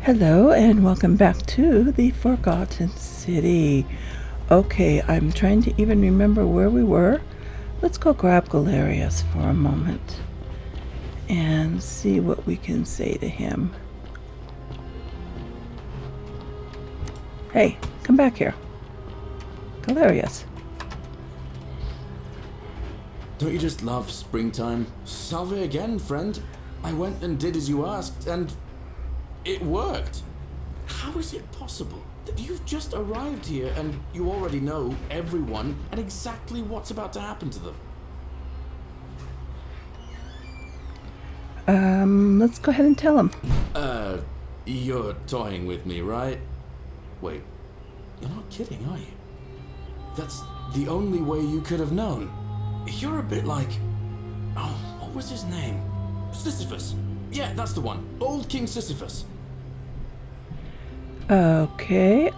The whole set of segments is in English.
Hello and welcome back to the Forgotten City. Okay, I'm trying to even remember where we were. Let's go grab Galerius for a moment and see what we can say to him. Hey, come back here. Galerius. Don't you just love springtime? Salve again, friend. I went and did as you asked, and it worked. How is it possible that you've just arrived here and you already know everyone and exactly what's about to happen to them? Let's go ahead and tell him. You're toying with me, right? Wait, you're not kidding, are you? That's the only way you could have known. You're a bit like... Oh, what was his name? Sisyphus. Yeah, that's the one. Old King Sisyphus. Okay,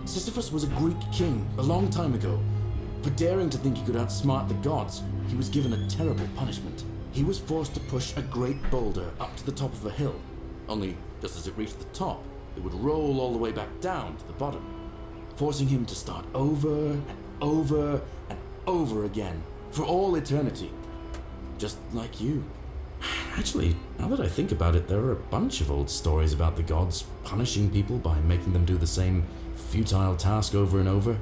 Sisyphus was a Greek king a long time ago. For daring to think he could outsmart the gods, he was given a terrible punishment. He was forced to push a great boulder up to the top of a hill. Only, just as it reached the top, it would roll all the way back down to the bottom, forcing him to start over and over and over again, for all eternity. Just like you. Actually, now that I think about it, there are a bunch of old stories about the gods punishing people by making them do the same futile task over and over.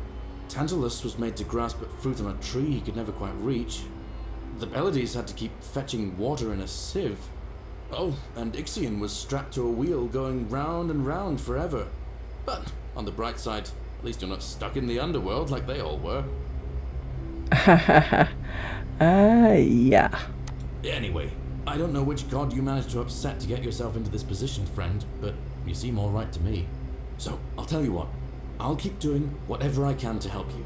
Tantalus was made to grasp at fruit on a tree he could never quite reach. The Pleiades had to keep fetching water in a sieve. Oh, and Ixion was strapped to a wheel going round and round forever. But, on the bright side, at least you're not stuck in the underworld like they all were. yeah. Anyway, I don't know which god you managed to upset to get yourself into this position, friend, but you seem all right to me. So, I'll tell you what. I'll keep doing whatever I can to help you.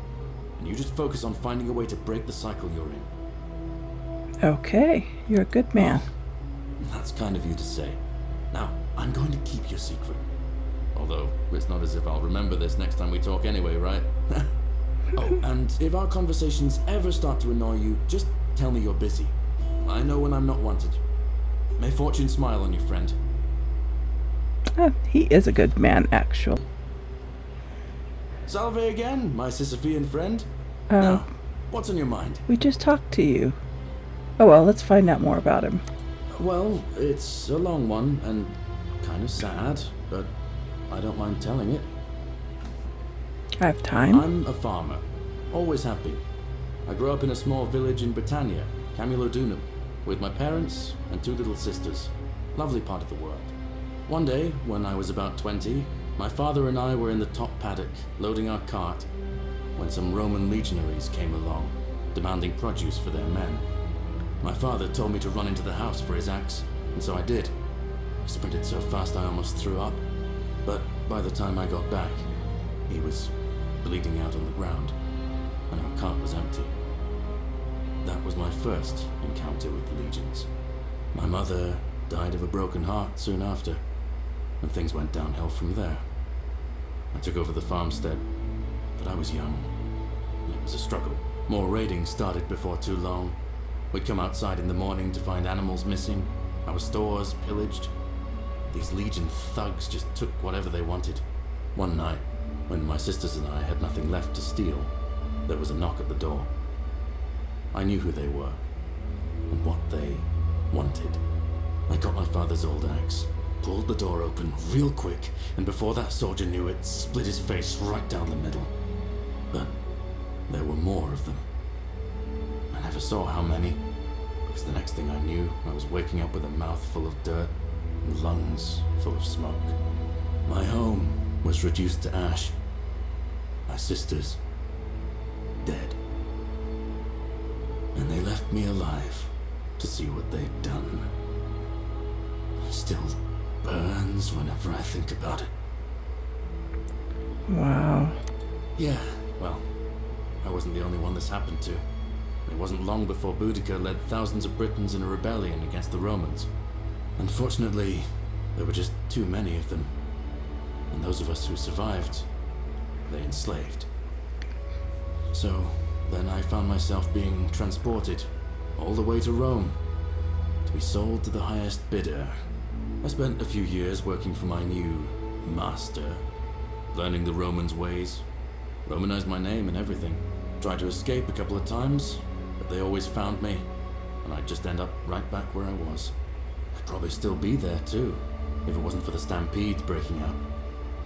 And you just focus on finding a way to break the cycle you're in. Okay, you're a good man. That's kind of you to say. Now, I'm going to keep your secret. Although, it's not as if I'll remember this next time we talk anyway, right? Oh, and if our conversations ever start to annoy you, just tell me you're busy. I know when I'm not wanted. May fortune smile on you, friend. He is a good man, actually. Salve again, my Sisyphean friend. Now, what's on your mind? We just talked to you. Oh well, let's find out more about him. Well, it's a long one and kind of sad, but I don't mind telling it. I have time. I'm a farmer. Always have been. I grew up in a small village in Britannia, Camulodunum, with my parents and two little sisters. Lovely part of the world. One day, when I was about 20, my father and I were in the top paddock, loading our cart, when some Roman legionaries came along, demanding produce for their men. My father told me to run into the house for his axe, and so I did. I sprinted so fast I almost threw up, but by the time I got back, he was bleeding out on the ground, and our cart was empty. That was my first encounter with the legions. My mother died of a broken heart soon after, and things went downhill from there. I took over the farmstead, but I was young. It was a struggle. More raiding started before too long. We'd come outside in the morning to find animals missing, our stores pillaged. These legion thugs just took whatever they wanted. One night, when my sisters and I had nothing left to steal, there was a knock at the door. I knew who they were, and what they wanted. I got my father's old axe, pulled the door open real quick, and before that soldier knew it, split his face right down the middle. But there were more of them. I never saw how many, because the next thing I knew, I was waking up with a mouth full of dirt and lungs full of smoke. My home was reduced to ash. My sisters, dead. And they left me alive to see what they'd done. It still burns whenever I think about it. Wow. Yeah, well, I wasn't the only one this happened to. It wasn't long before Boudica led thousands of Britons in a rebellion against the Romans. Unfortunately, there were just too many of them. And those of us who survived, they enslaved. So, then I found myself being transported all the way to Rome to be sold to the highest bidder I spent a few years working for my new master, learning the Romans' ways, Romanized my name and everything. Tried to escape a couple of times, but they always found me, and I'd just end up right back where I was. I'd probably still be there too, if it wasn't for the stampedes breaking out.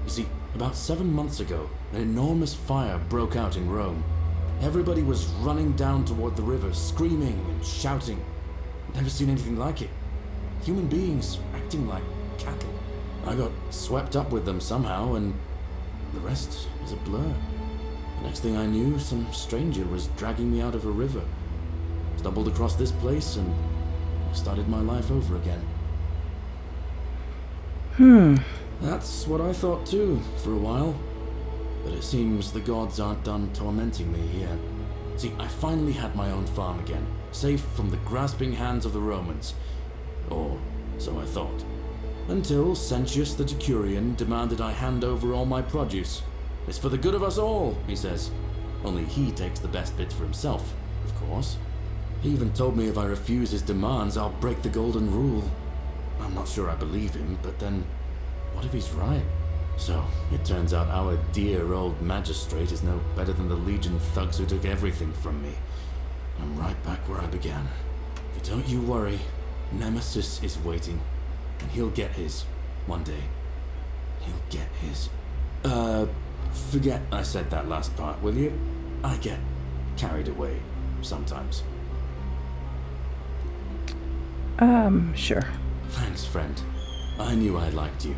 You see, about 7 months ago, an enormous fire broke out in Rome. Everybody was running down toward the river, screaming and shouting. I'd never seen anything like it. Human beings acting like cattle. I got swept up with them somehow, and the rest is a blur. The next thing I knew, some stranger was dragging me out of a river. Stumbled across this place and started my life over again. That's what I thought too, for a while. But it seems the gods aren't done tormenting me yet. See, I finally had my own farm again, safe from the grasping hands of the Romans. Or so I thought. Until Sentius the Decurion demanded I hand over all my produce. It's for the good of us all, he says. Only he takes the best bits for himself, of course. He even told me if I refuse his demands, I'll break the golden rule. I'm not sure I believe him, but then, what if he's right? So, it turns out our dear old magistrate is no better than the Legion thugs who took everything from me. I'm right back where I began. But don't you worry, Nemesis is waiting, and he'll get his, one day. He'll get his. Forget I said that last part, will you? I get carried away, sometimes. Sure. Thanks, friend. I knew I liked you.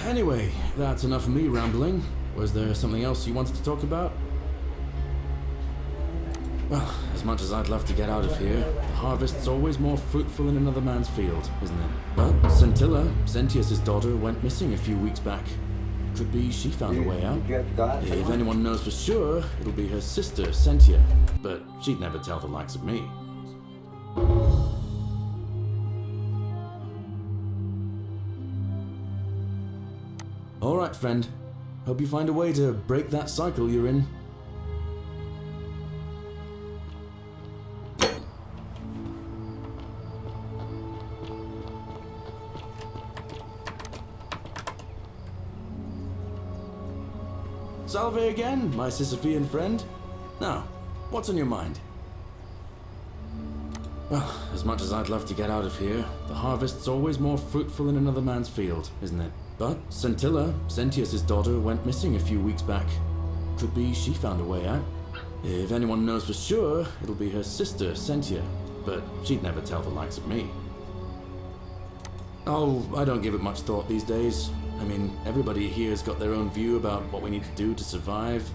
Anyway, that's enough of me rambling. Was there something else you wanted to talk about? Well, as much as I'd love to get out of here, the harvest's always more fruitful in another man's field, isn't it? But Scintilla, Sentius' daughter, went missing a few weeks back. Could be she found a way out. If anyone knows for sure, it'll be her sister, Sentia. But she'd never tell the likes of me. Alright, friend. Hope you find a way to break that cycle you're in. Salve again, my Sisyphean friend. Now, what's on your mind? Well, as much as I'd love to get out of here, the harvest's always more fruitful in another man's field, isn't it? But Scintilla, Sentius' daughter, went missing a few weeks back. Could be she found a way out. If anyone knows for sure, it'll be her sister, Sentia. But she'd never tell the likes of me. Oh, I don't give it much thought these days. I mean, everybody here's got their own view about what we need to do to survive.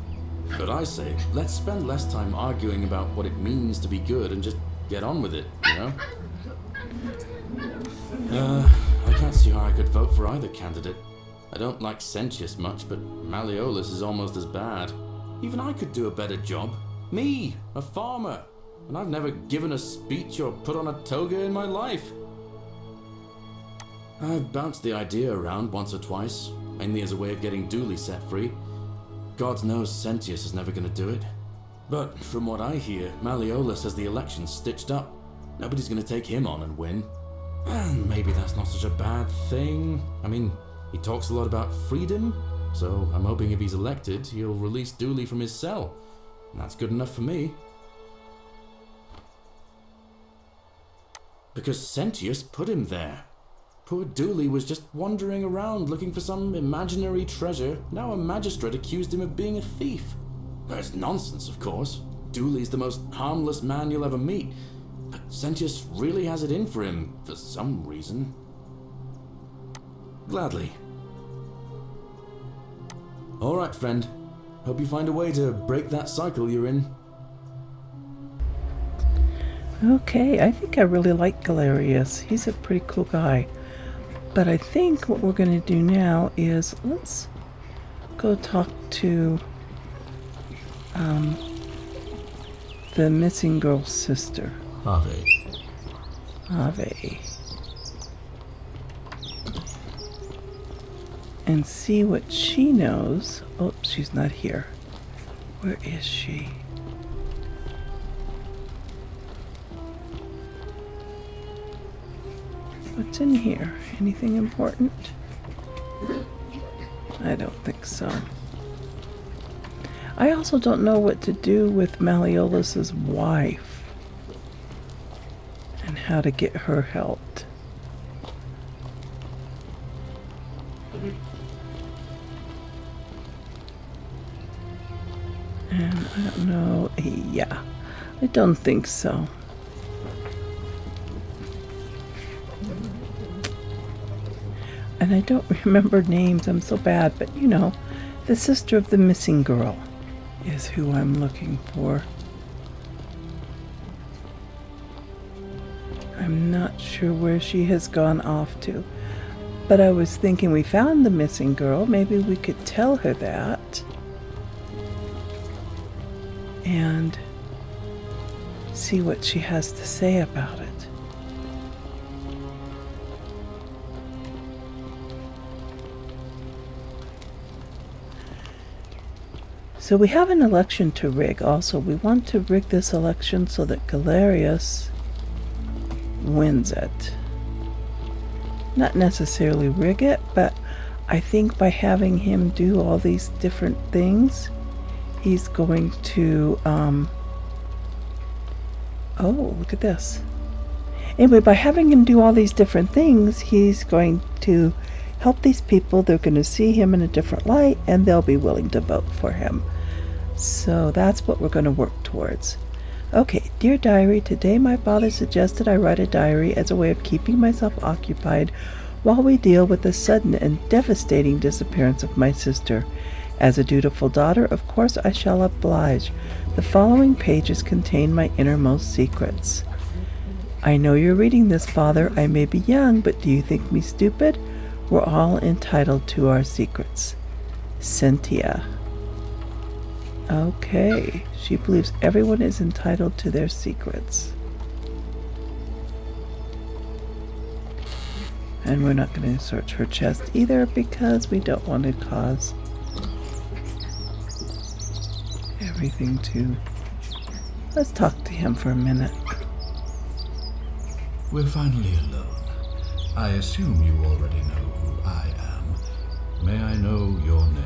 But I say, let's spend less time arguing about what it means to be good and just get on with it, you know? I can't see how I could vote for either candidate. I don't like Sentius much, but Malleolus is almost as bad. Even I could do a better job. Me, a farmer. And I've never given a speech or put on a toga in my life. I've bounced the idea around once or twice, mainly as a way of getting Dooley set free. God knows Sentius is never going to do it. But from what I hear, Malleolus has the election stitched up. Nobody's going to take him on and win. And maybe that's not such a bad thing. I mean, he talks a lot about freedom, so I'm hoping if he's elected, he'll release Dooley from his cell. And that's good enough for me. Because Sentius put him there. Poor Dooley was just wandering around looking for some imaginary treasure. Now a magistrate accused him of being a thief. That's nonsense, of course. Dooley's the most harmless man you'll ever meet. But Sentius really has it in for him, for some reason. Gladly. Alright, friend. Hope you find a way to break that cycle you're in. Okay, I think I really like Galerius. He's a pretty cool guy. But I think what we're going to do now is let's go talk to the missing girl's sister. Ave. And see what she knows. Oh, she's not here. Where is she? What's in here? Anything important? I don't think so. I also don't know what to do with Malleolus's wife and how to get her helped. And I don't know. Yeah, I don't think so. And I don't remember names. I'm so bad. But, you know, the sister of the missing girl is who I'm looking for. I'm not sure where she has gone off to. But I was thinking we found the missing girl. Maybe we could tell her that. And see what she has to say about it. So we have an election to rig also. We want to rig this election so that Galerius wins it. Not necessarily rig it, but I think by having him do all these different things, he's going to, oh, look at this. Anyway, by having him do all these different things, he's going to help these people. They're going to see him in a different light, and they'll be willing to vote for him. So that's what we're going to work towards. Okay, dear diary, today my father suggested I write a diary as a way of keeping myself occupied while we deal with the sudden and devastating disappearance of my sister. As a dutiful daughter, of course I shall oblige. The following pages contain my innermost secrets. I know you're reading this, Father. I may be young, but do you think me stupid? We're all entitled to our secrets. Cynthia. Okay, she believes everyone is entitled to their secrets. And we're not going to search her chest either because we don't want to cause everything to... Let's talk to him for a minute. We're finally alone. I assume you already know who I am. May I know your name?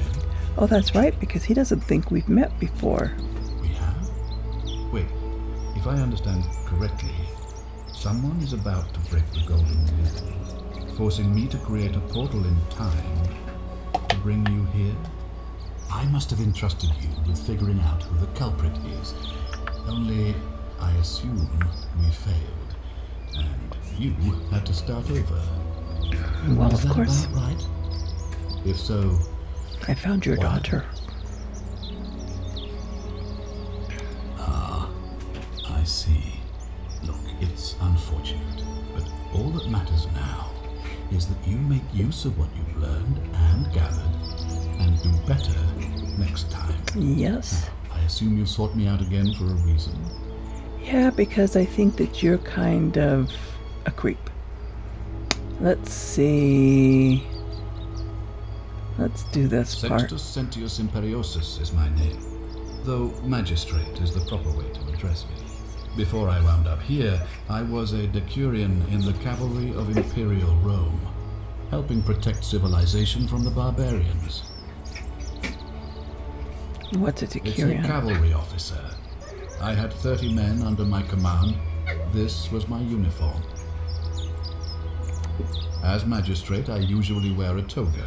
Oh, that's right, because he doesn't think we've met before. We have? Wait, if I understand correctly, someone is about to break the golden rule, forcing me to create a portal in time to bring you here? I must have entrusted you with figuring out who the culprit is. Only, I assume we failed, and you had to start over. Well, Is of that course. about right? If so, I found your daughter. Ah, I see. Look, it's unfortunate, but all that matters now is that you make use of what you've learned and gathered, and do better next time. Yes. I assume you sought me out again for a reason. Yeah, because I think that you're kind of a creep. Let's see. Let's do this part. Sextus Sentius Imperiosus is my name, though magistrate is the proper way to address me. Before I wound up here, I was a decurion in the cavalry of Imperial Rome, helping protect civilization from the barbarians. What's a It's a decurion? cavalry officer. I had 30 men under my command. This was my uniform. As magistrate, I usually wear a toga,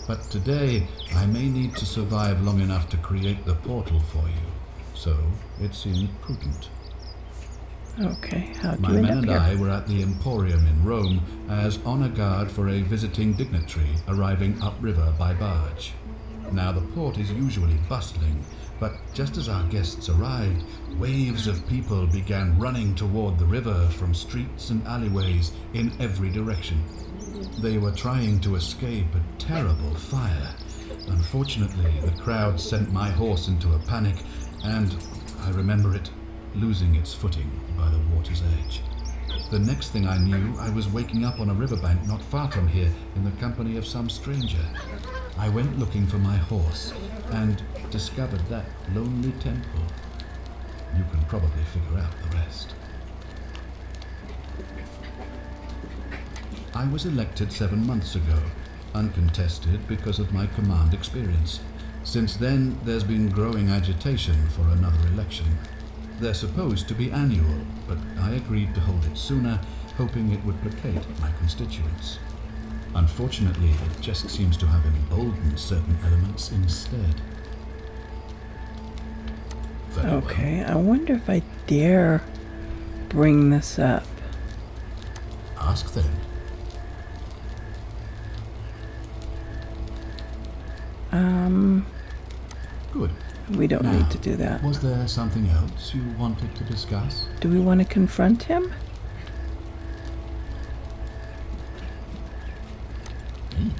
but today I may need to survive long enough to create the portal for you, so it seemed prudent. Okay, how'd My you end men up and here? I were at the Emporium in Rome as honor guard for a visiting dignitary arriving upriver by barge. Now the port is usually bustling, but just as our guests arrived, waves of people began running toward the river from streets and alleyways in every direction. They were trying to escape a terrible fire. Unfortunately, the crowd sent my horse into a panic, and I remember it losing its footing by the water's edge. The next thing I knew, I was waking up on a riverbank not far from here in the company of some stranger. I went looking for my horse and discovered that lonely temple. You can probably figure out the rest. I was elected 7 months ago, uncontested because of my command experience. Since then, there's been growing agitation for another election. They're supposed to be annual, but I agreed to hold it sooner, hoping it would placate my constituents. Unfortunately, it just seems to have emboldened certain elements instead. Very well. Okay, I wonder if I dare bring this up. Ask then. Good. We don't Now, need to do that. Was there something else you wanted to discuss? Do we want to confront him? Me?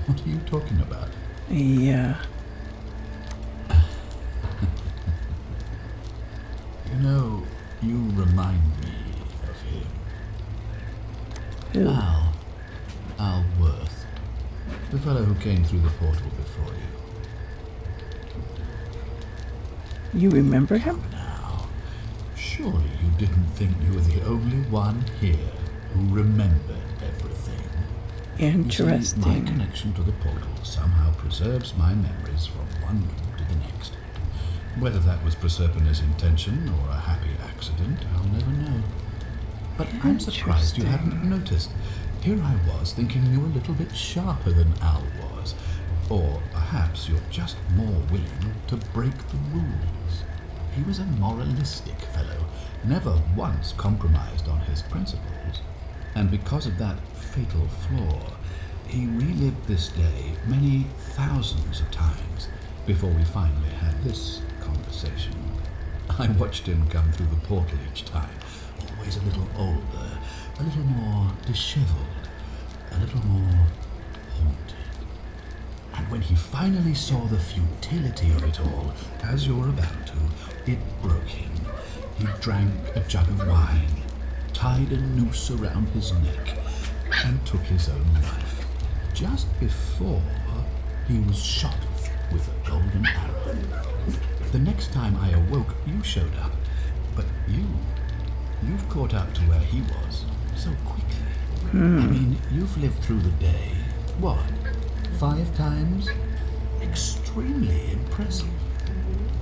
What are you talking about? Yeah. You know, you remind me of him. Who? Al Worth. The fellow who came through the portal before you. You remember him? Now, surely you didn't think you were the only one here who remembered everything. Interesting. You see, my connection to the portal somehow preserves my memories from one room to the next. Whether that was Proserpina's intention or a happy accident, I'll never know. But I'm surprised you hadn't noticed. Here I was thinking you were a little bit sharper than Al was. Or perhaps you're just more willing to break the rules. He was a moralistic fellow, never once compromised on his principles. And because of that fatal flaw, he relived this day many thousands of times before we finally had this conversation. I watched him come through the portal each time, always a little older, a little more disheveled, a little more haunted. And when he finally saw the futility of it all, as you're about to, it broke him. He drank a jug of wine, tied a noose around his neck, and took his own life, just before he was shot with a golden arrow. The next time I awoke, you showed up, but you've caught up to where he was so quickly. I mean, you've lived through the day, what, 5 times? Extremely impressive.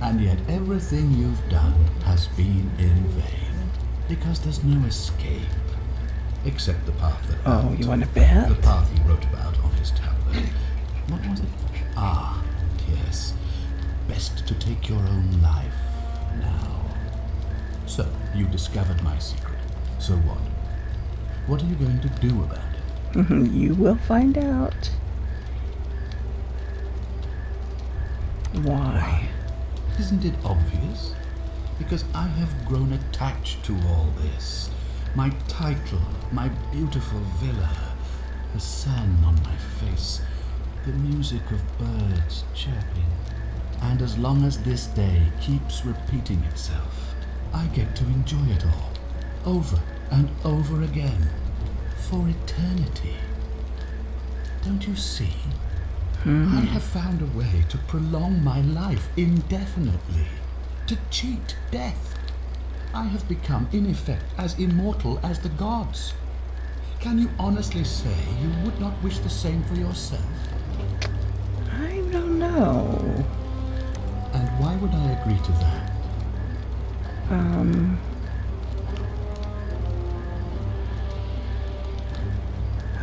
And yet everything you've done has been in vain, because there's no escape. Except the path that... Oh, you want to bet? The path he wrote about on his tablet. What was it? Ah, yes. Best to take your own life now. So, you discovered my secret. So what? What are you going to do about it? You will find out. Why? Isn't it obvious? Because I have grown attached to all this. My title, my beautiful villa, the sun on my face, the music of birds chirping. And as long as this day keeps repeating itself, I get to enjoy it all, over and over again, for eternity. Don't you see? I have found a way to prolong my life indefinitely, to cheat death. I have become, in effect, as immortal as the gods. Can you honestly say you would not wish the same for yourself? I don't know. And why would I agree to that?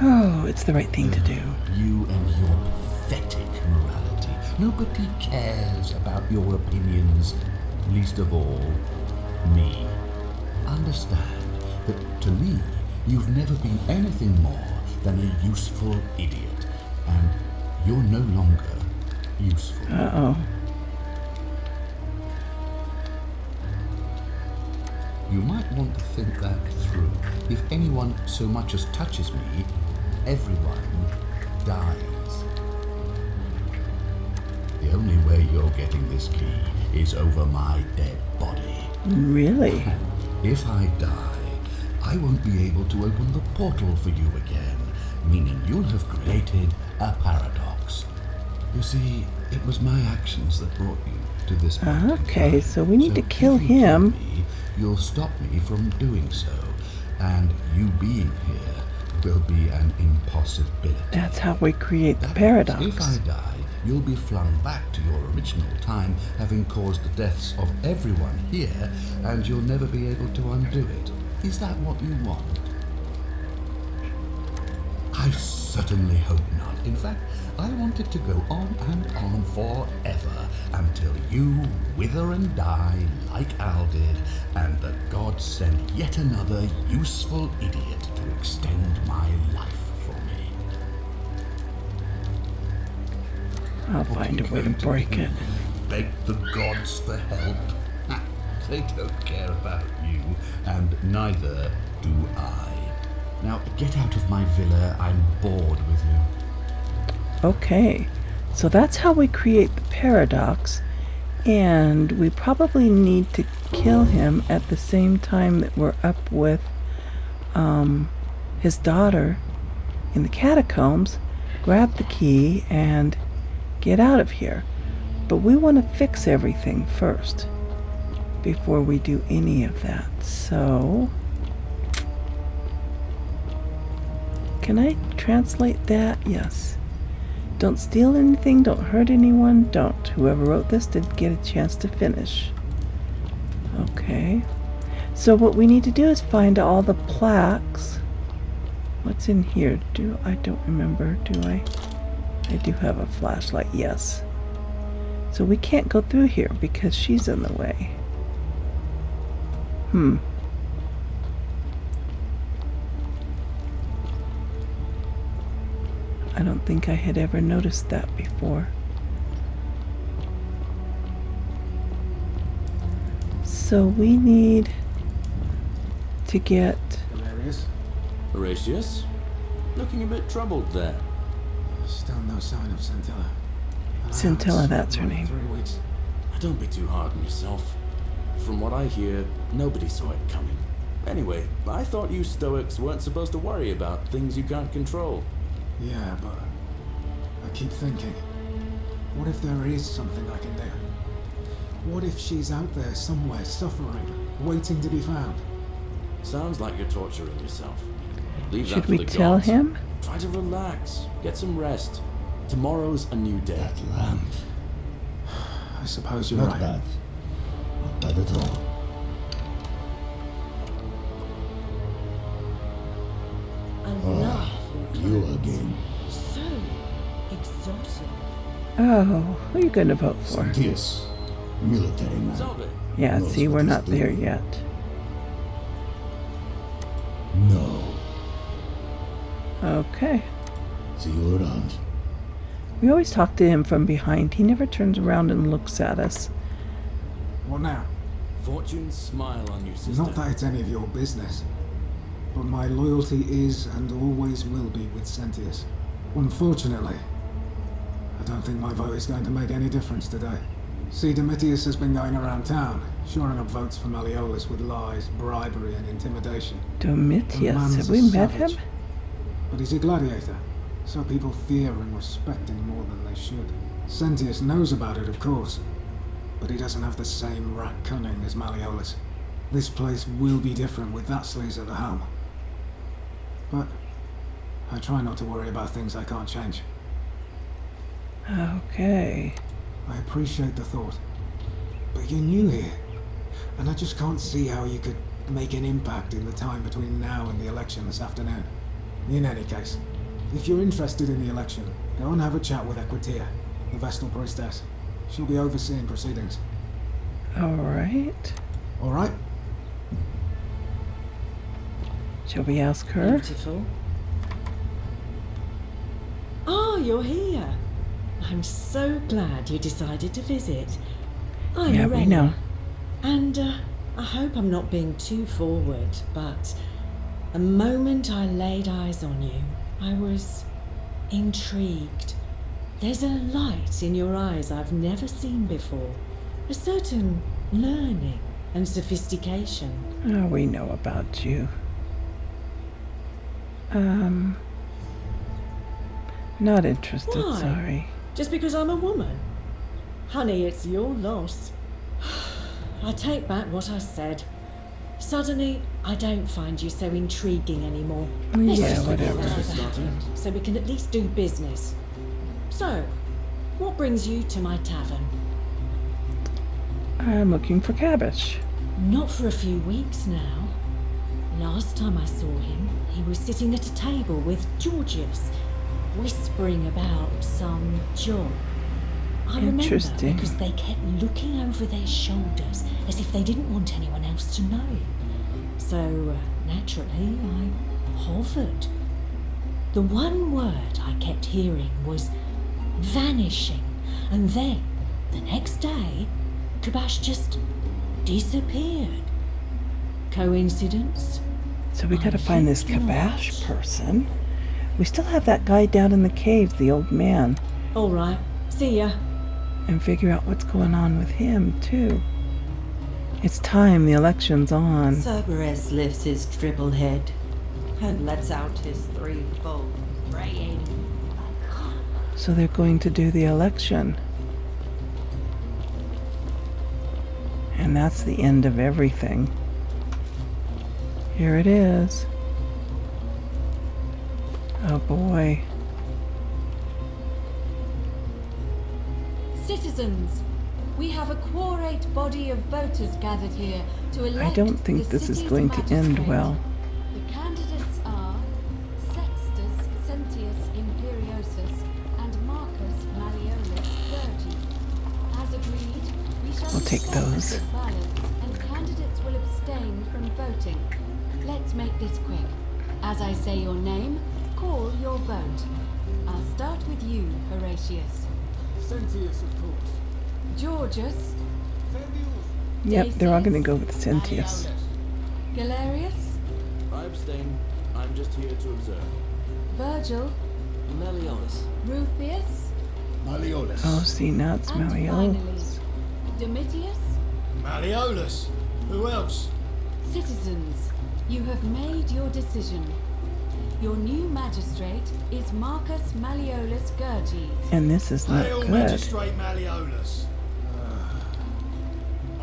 Oh, it's the right thing to do. You and your pathetic morality. Nobody cares about your opinions, least of all me. Understand that to me, you've never been anything more than a useful idiot, and you're no longer useful. Uh-oh. You might want to think that through. If anyone so much as touches me, everyone dies. The only way you're getting this key is over my dead body. Really? If I die, I won't be able to open the portal for you again, meaning you'll have created a paradox. You see, it was my actions that brought you to this point. Okay, so we need to kill if you him. me, you'll stop me from doing so, and you being here will be an impossibility. That's how we create the That paradox. means if I die, you'll be flung back to your original time, having caused the deaths of everyone here, and you'll never be able to undo it. Is that what you want? I certainly hope not. In fact, I want it to go on and on forever until you wither and die like Al did, and the gods send yet another useful idiot to extend my life for me. I'll find a way to break it. Beg the gods for help. They don't care about you, and neither do I. Now get out of my villa. I'm bored with you. Okay, so that's how we create the paradox, and we probably need to kill him at the same time that we're up with his daughter in the catacombs, grab the key, and get out of here. But we want to fix everything first before we do any of that. So, can I translate that? Yes. Don't steal anything, don't hurt anyone, don't. Whoever wrote this did get a chance to finish. Okay. So what we need to do is find all the plaques. What's in here? I don't remember, do I? I do have a flashlight, yes. So we can't go through here because she's in the way. I don't think I had ever noticed that before. So we need to get... Horatius? Looking a bit troubled there. Still no sign of Scintilla. Scintilla, that's her name. 3 weeks. Don't be too hard on yourself. From what I hear, nobody saw it coming. Anyway, I thought you Stoics weren't supposed to worry about things you can't control. Yeah, but I keep thinking, what if there is something I can do? What if she's out there somewhere suffering, waiting to be found? Sounds like you're torturing yourself. Leave that Should for we the tell gods. him? Try to relax. Get some rest. Tomorrow's a new day. That lamp. I suppose you're Not right. bad. Not bad at all. I love your You clothes. again. So exotic. Oh, who are you going to vote for? Yes. Military man. Solve it. Yeah, knows see, what we're he's not there doing. yet. No. Okay. See you around. We always talk to him from behind. He never turns around and looks at us. What now? Fortune smile on you, sister. Not that it's any of your business, but my loyalty is and always will be with Sentius. Unfortunately, I don't think my vote is going to make any difference today. See, Domitius has been going around town, shoring up votes for Malleolus with lies, bribery, and intimidation. The Domitius, man's have a we met savage, him? But he's a gladiator, so people fear and respect him more than they should. Sentius knows about it, of course, but he doesn't have the same rat cunning as Malleolus. This place will be different with that sleaze at the helm. But I try not to worry about things I can't change. Okay. I appreciate the thought, but you're new here, and I just can't see how you could make an impact in the time between now and the election this afternoon. In any case, if you're interested in the election, go and have a chat with Equitia, the Vestal Priestess. She'll be overseeing proceedings. All right. All right? Shall we ask her? Beautiful. Oh, you're here. I'm so glad you decided to visit. I'm Yeah, we Rena, know. And I hope I'm not being too forward, but the moment I laid eyes on you, I was intrigued. There's a light in your eyes I've never seen before. A certain learning and sophistication. Oh, we know about you. Not interested, Why? sorry. Just because I'm a woman? Honey, it's your loss. I take back what I said. Suddenly, I don't find you so intriguing anymore. Yeah, just whatever. forget whatever happened, so we can at least do business. So, what brings you to my tavern? I'm looking for cabbage. Not for a few weeks now. Last time I saw him, he was sitting at a table with Georgius, whispering about some job. I remember Interesting. because they kept looking over their shoulders as if they didn't want anyone else to know. So, naturally, I hovered. The one word I kept hearing was vanishing, and then, the next day, Kabash just disappeared. Coincidence? So we gotta I find this think Kabash not. person. We still have that guy down in the cave, the old man, All right, see ya. and figure out what's going on with him, too. It's time, the election's on. Cerberus lifts his triple head and lets out his threefold braying. So they're going to do the election. And that's the end of everything. Here it is. Oh boy. Citizens, we have a quorate body of voters gathered here to elect I don't think the this is city's going to end magistrate. well. The candidates are Sextus Sentius Imperiosus and Marcus Malleolus Virgi. As agreed, we shall We'll take dispense those. with ballots, and candidates will abstain from voting. Let's make this quick. As I say your name, call your vote. I'll start with you, Horatius. Sentius, of course. Georgius, Yep, they're all gonna go with Sentius. Galerius, I abstain. I'm just here to observe. Virgil, Malleolus. Rufius, Malleolus. Oh, see, now it's and finally, Malleolus. Domitius. Malleolus. Who else? Citizens, you have made your decision. Your new magistrate is Marcus Malleolus Gurges. And this is not Hail good. Magistrate Malleolus.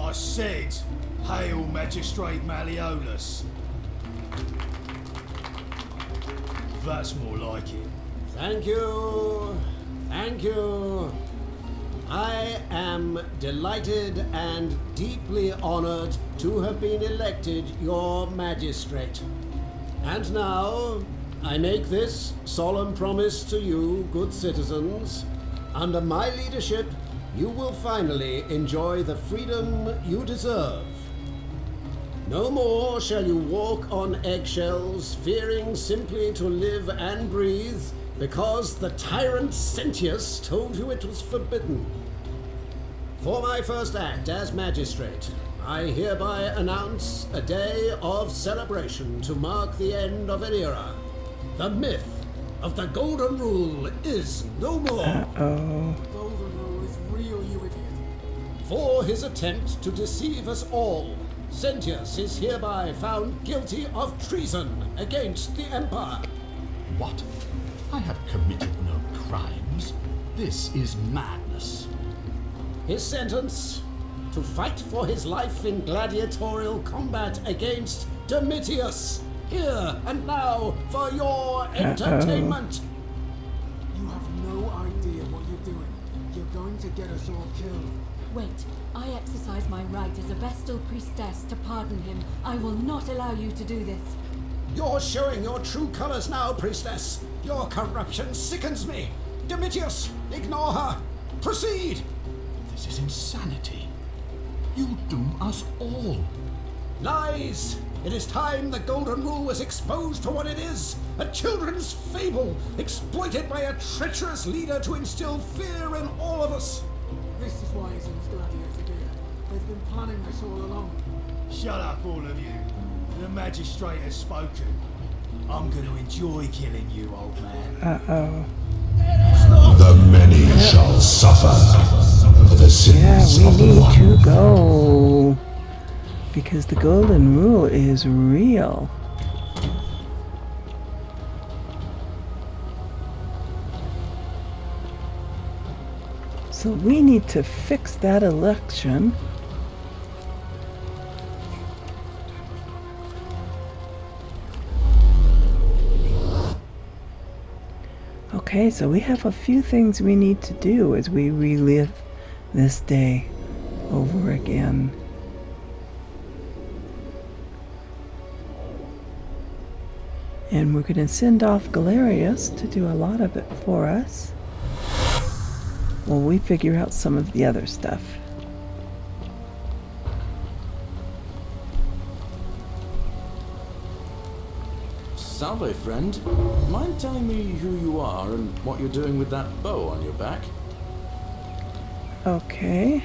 I said, Hail Magistrate Malleolus. That's more like it. Thank you. Thank you. I am delighted and deeply honored to have been elected your magistrate. And now, I make this solemn promise to you, good citizens. Under my leadership, you will finally enjoy the freedom you deserve. No more shall you walk on eggshells, fearing simply to live and breathe, because the tyrant Sentius told you it was forbidden. For my first act as magistrate, I hereby announce a day of celebration to mark the end of an era. The myth of the Golden Rule is no more. Uh-oh. Golden Rule is real, you idiot. For his attempt to deceive us all, Sentius is hereby found guilty of treason against the Empire. What? I have committed no crimes. This is madness. His sentence: to fight for his life in gladiatorial combat against Domitius, here and now for your entertainment. You have no idea what you're doing. You're going to get us all killed. Wait, I exercise my right as a Vestal priestess to pardon him. I will not allow you to do this. You're showing your true colors now, priestess. Your corruption sickens me. Domitius, ignore her. Proceed. This is insanity. You'll doom us all. Lies! It is time the Golden Rule was exposed for what it is, a children's fable, exploited by a treacherous leader to instill fear in all of us. This is why he's in his gladiator gear. They've been planning this all along. Shut up, all of you. The magistrate has spoken. I'm going to enjoy killing you, old man. Uh-oh. The many shall suffer for the Yeah, sins we of the need one. to go. Because the Golden Rule is real. So we need to fix that election. Okay, so we have a few things we need to do as we relive this day over again. And we're going to send off Galerius to do a lot of it for us while we figure out some of the other stuff. Salve, friend. Mind telling me who you are and what you're doing with that bow on your back? Okay.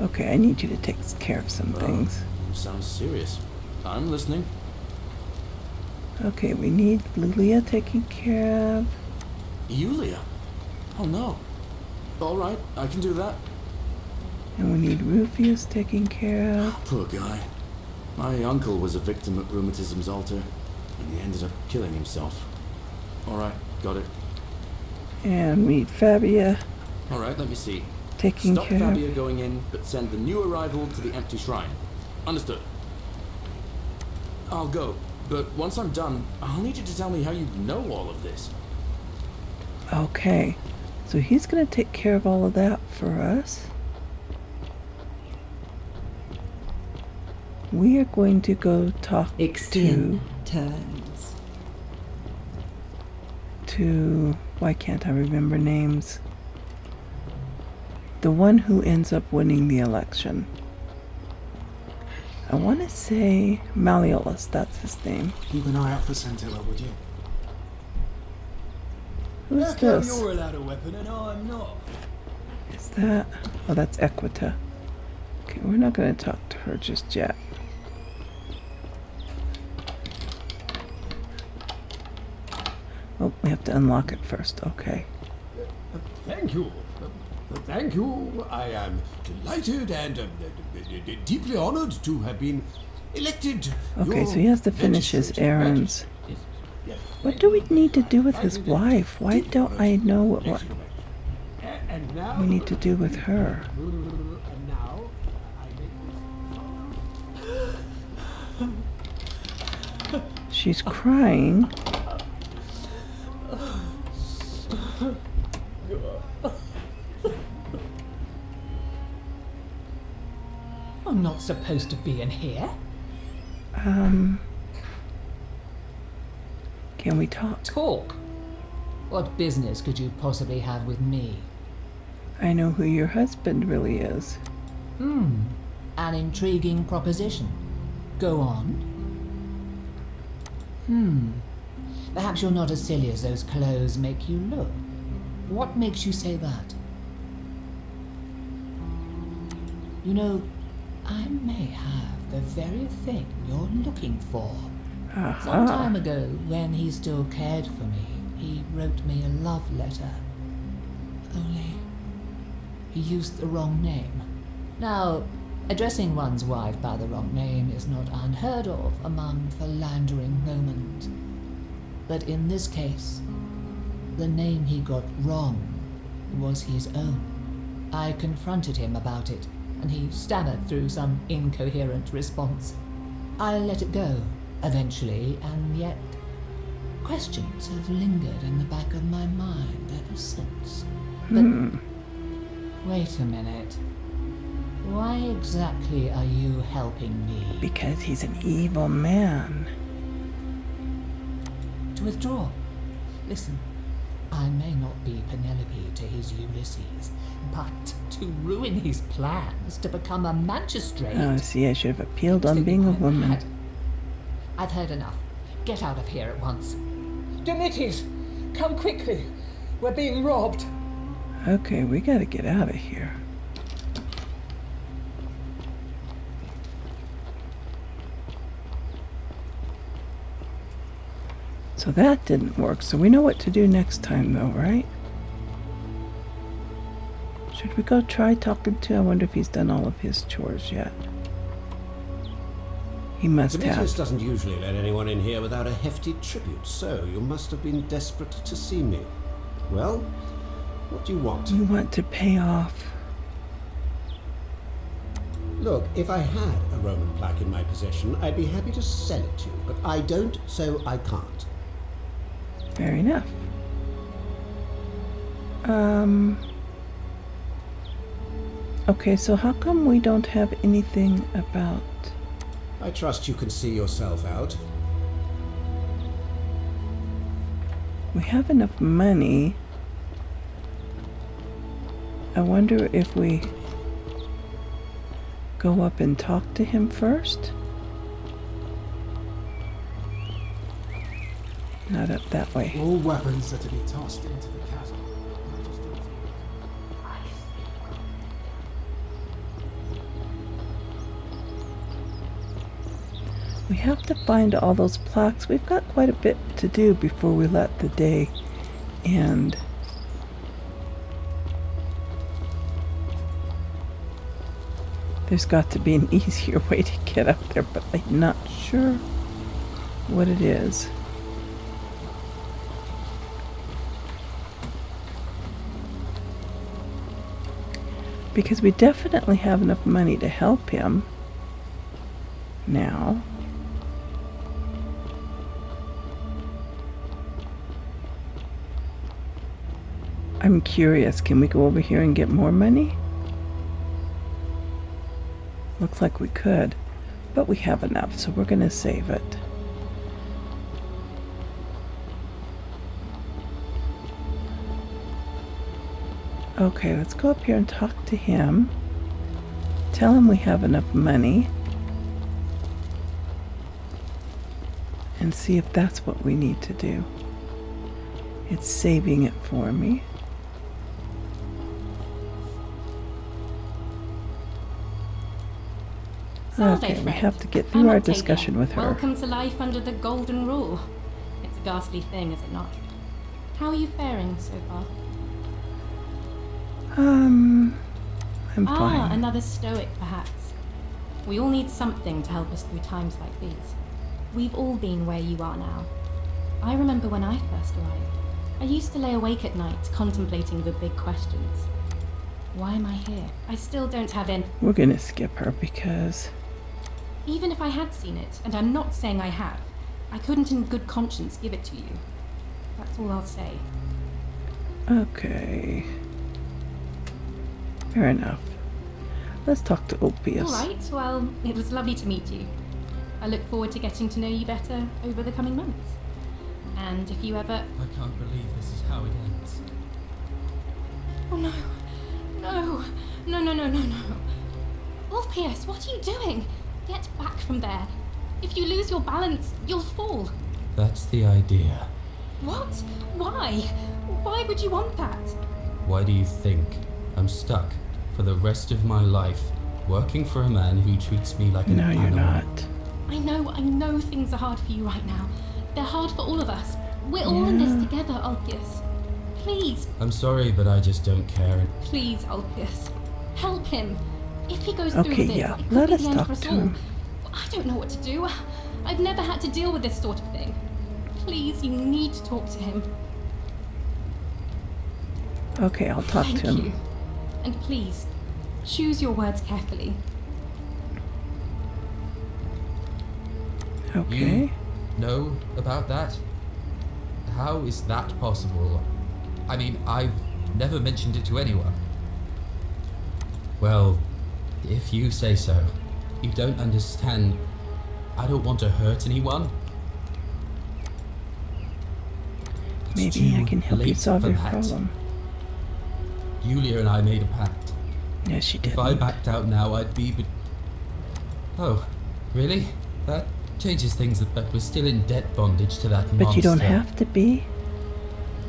Okay, I need you to take care of some things. Sounds serious. I'm listening. Okay, we need Lulia taken care of. Yulia? Oh no. Alright, I can do that. And we need Rufius taken care of. Poor guy. My uncle was a victim at rheumatism's altar, and he ended up killing himself. Alright, got it. And we need Fabia Alright, let me see. taking Stop care Fabia of. going in, but send the new arrival to the empty shrine. Understood. I'll go, but once I'm done, I'll need you to tell me how you know all of this. Okay, so he's going to take care of all of that for us. We are going to go talk Ixtian turns. to why can't I remember names? The one who ends up winning the election. I want to say Malleolus, that's his name. Keep an eye out for Scintilla, would you? Who's How come this? you're allowed a weapon and I'm not? Is that? Oh, that's Equita. Okay, we're not going to talk to her just yet. Oh, we have to unlock it first. Okay. Thank you. Thank you. I am delighted and deeply honored to have been elected. Okay, your so he has to finish his magistrate. errands. Yes. What do we need to do with his wife? Why don't I know what And now, we need to do with her? and now, I make this. She's crying. I'm not supposed to be in here. Can we talk? Talk? What business could you possibly have with me? I know who your husband really is. An intriguing proposition. Go on. Perhaps you're not as silly as those clothes make you look. What makes you say that? You know, I may have the very thing you're looking for. Some time ago, when he still cared for me, he wrote me a love letter. Only, he used the wrong name. Now, addressing one's wife by the wrong name is not unheard of among philandering Romans. But in this case, the name he got wrong was his own. I confronted him about it, and he stammered through some incoherent response. I let it go, eventually, and yet questions have lingered in the back of my mind ever since. But wait a minute. Why exactly are you helping me? Because he's an evil man. To withdraw. Listen, I may not be Penelope to his Ulysses, but to ruin his plans to become a magistrate. Oh, see, I should have appealed on Think being a quite woman. bad. I've heard enough. Get out of here at once. Demetes, come quickly. We're being robbed. Okay, we gotta get out of here. So that didn't work, so we know what to do next time though, right? Should we go try talking to? I wonder if he's done all of his chores yet. He must Demetrius have. doesn't usually let anyone in here without a hefty tribute, so you must have been desperate to see me. Well, what do you want? We want to pay off. Look, if I had a Roman plaque in my possession, I'd be happy to sell it to you, but I don't, so I can't. Fair enough. Okay, so how come we don't have anything about... I trust you can see yourself out. We have enough money. I wonder if we go up and talk to him first? Not up that way. All weapons are to be tossed into the chasm. We have to find all those plaques. We've got quite a bit to do before we let the day end. There's got to be an easier way to get up there, but I'm not sure what it is. Because we definitely have enough money to help him now. I'm curious, can we go over here and get more money? Looks like we could, but we have enough, so we're going to save it. Okay, let's go up here and talk to him. Tell him we have enough money. And see if that's what we need to do. It's saving it for me. Okay, we have to get through our discussion with her. Welcome to life under the golden rule. It's a ghastly thing, is it not? How are you faring so far? I'm fine. Another stoic, perhaps. We all need something to help us through times like these. We've all been where you are now. I remember when I first arrived. I used to lay awake at night contemplating the big questions. Why am I here? I still don't have any... We're gonna skip her because... Even if I had seen it, and I'm not saying I have, I couldn't in good conscience give it to you. That's all I'll say. Okay. Fair enough. Let's talk to Opius. Alright, well, it was lovely to meet you. I look forward to getting to know you better over the coming months. And if you ever... I can't believe this is how it ends. Oh no. No. No, no, no, no, no. Ulpius, what are you doing? Get back from there. If you lose your balance, you'll fall. That's the idea. What? Why? Why would you want that? Why do you think I'm stuck for the rest of my life working for a man who treats me like an animal? No, you're not. I know things are hard for you right now. They're hard for all of us. We're all in this together, Ulpius. Please. I'm sorry, but I just don't care. Please, Ulpius. Help him. If he goes through with it, it could let be us the end talk for us to all. him. I don't know what to do. I've never had to deal with this sort of thing. Please, you need to talk to him. Okay, I'll talk to him. Thank you. And please, choose your words carefully. Okay. You know about that? How is that possible? I mean, I've never mentioned it to anyone. Well, if you say so. You don't understand. I don't want to hurt anyone. Maybe I can help you solve your problem. Julia and I made a pact. No, she didn't. If I backed out now, I'd be... Oh, really? That changes things, but we're still in debt bondage to that monster. But you don't have to be.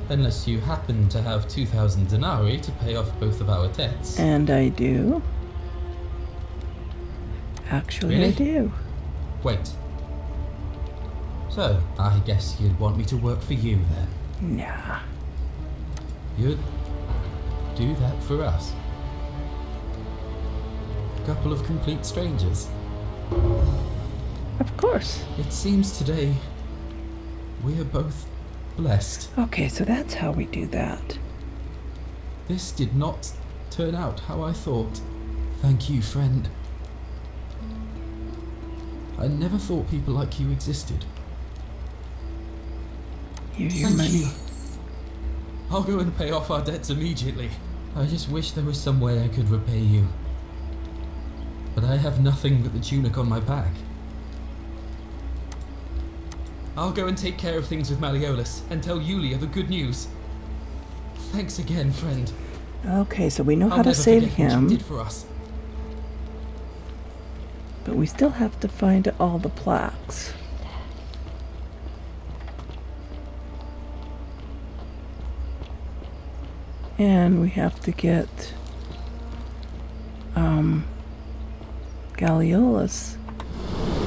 Unless you happen to have 2,000 denarii to pay off both of our debts. And I do. Actually, really? I do. Wait. So, I guess you'd want me to work for you then? Nah. You'd do that for us? A couple of complete strangers? Of course. It seems today we are both blessed. Okay, so that's how we do that. This did not turn out how I thought. Thank you, friend. I never thought people like you existed. Here's your Thank money. you. I'll go and pay off our debts immediately. I just wish there was some way I could repay you. But I have nothing but the tunic on my back. I'll go and take care of things with Malleolus and tell Yulia the good news. Thanks again, friend. Okay, so we know I'll how to never save forget what him. you did for us. But we still have to find all the plaques. And we have to get Malleolus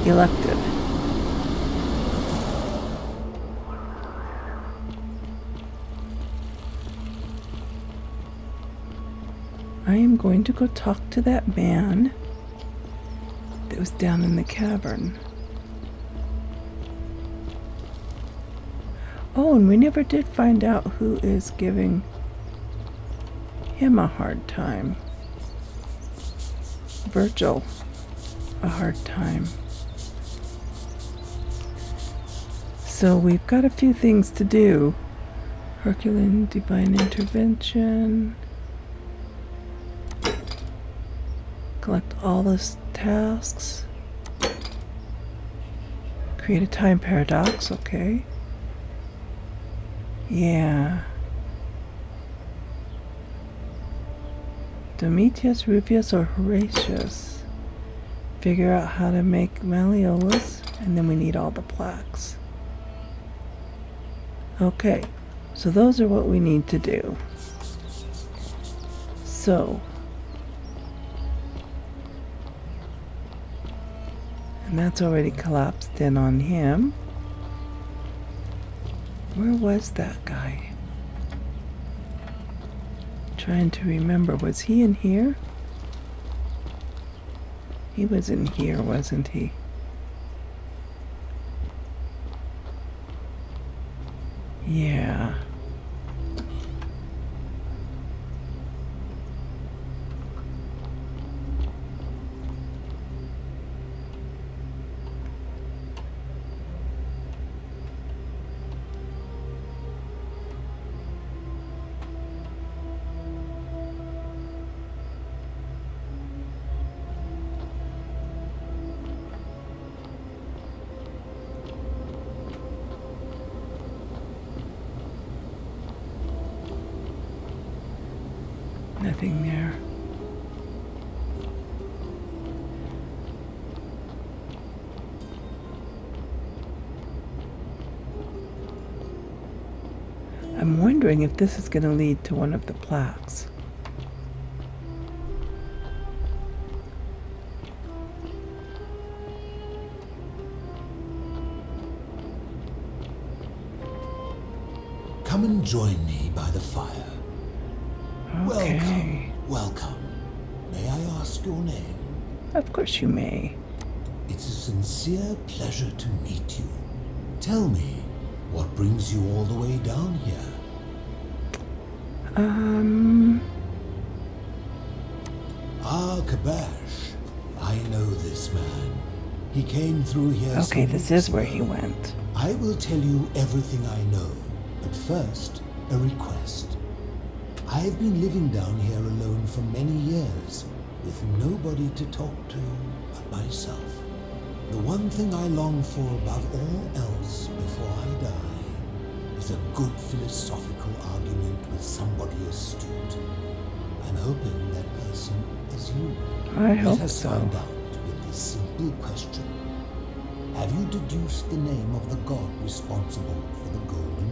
elected. I am going to go talk to that man that was down in the cavern. Oh, and we never did find out who is giving him a hard time. Virgil, a hard time. So we've got a few things to do. Herculean divine intervention. Collect all the tasks. Create a time paradox, okay. Yeah. Domitius, Rufius, or Horatius. Figure out how to make Malleolus, and then we need all the plaques. Okay, so those are what we need to do. So, and that's already collapsed in on him. Where was that guy? Trying to remember, was he in here? He was in here, wasn't he? Yeah. Nothing there. I'm wondering if this is going to lead to one of the plaques. Come and join me by the fire. Okay. Welcome. May I ask your name? Of course you may. It's a sincere pleasure to meet you. Tell me, what brings you all the way down here? Kabash. I know this man. He came through here. Okay, this is where he went. I will tell you everything I know, but first, a request. I've been living down here alone for many years, with nobody to talk to but myself. The one thing I long for above all else before I die is a good philosophical argument with somebody astute. I'm hoping that person is you. I hope Let us so. find out with this simple question. Have you deduced the name of the god responsible for the golden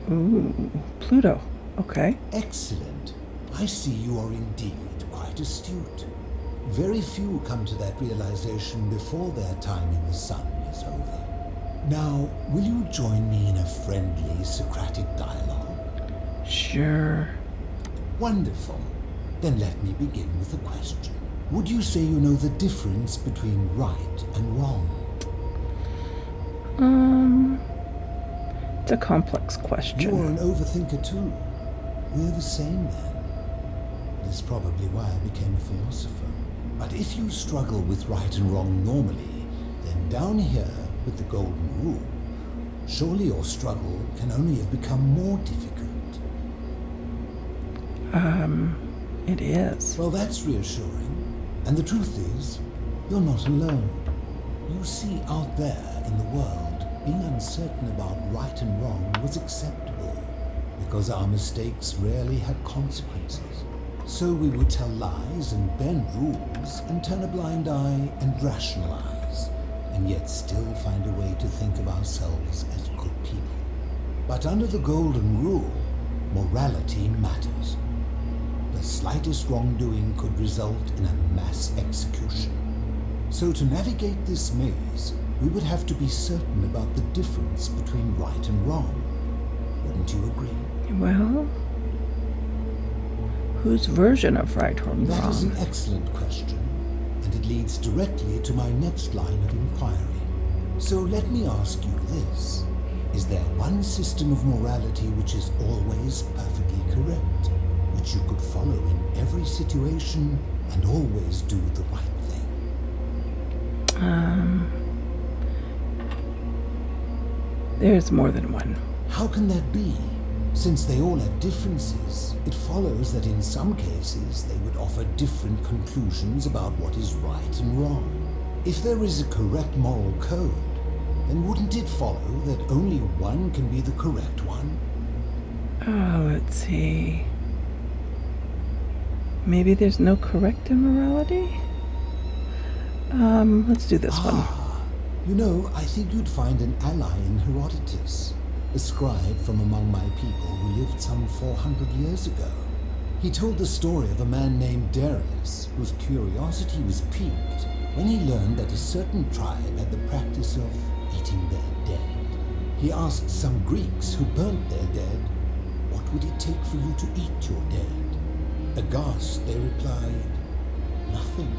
rule? Ooh, Pluto. Okay. Excellent. I see you are indeed quite astute. Very few come to that realization before their time in the sun is over. Now, will you join me in a friendly Socratic dialogue? Sure. Wonderful. Then let me begin with a question. Would you say you know the difference between right and wrong? It's a complex question. You are an overthinker too. We're the same then. That's probably why I became a philosopher. But if you struggle with right and wrong normally, then down here with the golden rule, surely your struggle can only have become more difficult. It is. Well, that's reassuring. And the truth is, you're not alone. You see, out there in the world, being uncertain about right and wrong was acceptable, because our mistakes rarely had consequences. So we would tell lies and bend rules and turn a blind eye and rationalize, and yet still find a way to think of ourselves as good people. But under the golden rule, morality matters. The slightest wrongdoing could result in a mass execution. So to navigate this maze, we would have to be certain about the difference between right and wrong. Wouldn't you agree? Well, whose version of right or wrong? That is an excellent question, and it leads directly to my next line of inquiry. So let me ask you this. Is there one system of morality which is always perfectly correct, which you could follow in every situation and always do the right thing? There's more than one. How can that be? Since they all have differences, it follows that in some cases they would offer different conclusions about what is right and wrong. If there is a correct moral code, then wouldn't it follow that only one can be the correct one? Oh, let's see. Maybe there's no correct immorality? Let's do this one. You know, I think you'd find an ally in Herodotus, a scribe from among my people who lived some 400 years ago. He told the story of a man named Darius, whose curiosity was piqued when he learned that a certain tribe had the practice of eating their dead. He asked some Greeks who burnt their dead, "What would it take for you to eat your dead?" Aghast, they replied, "Nothing."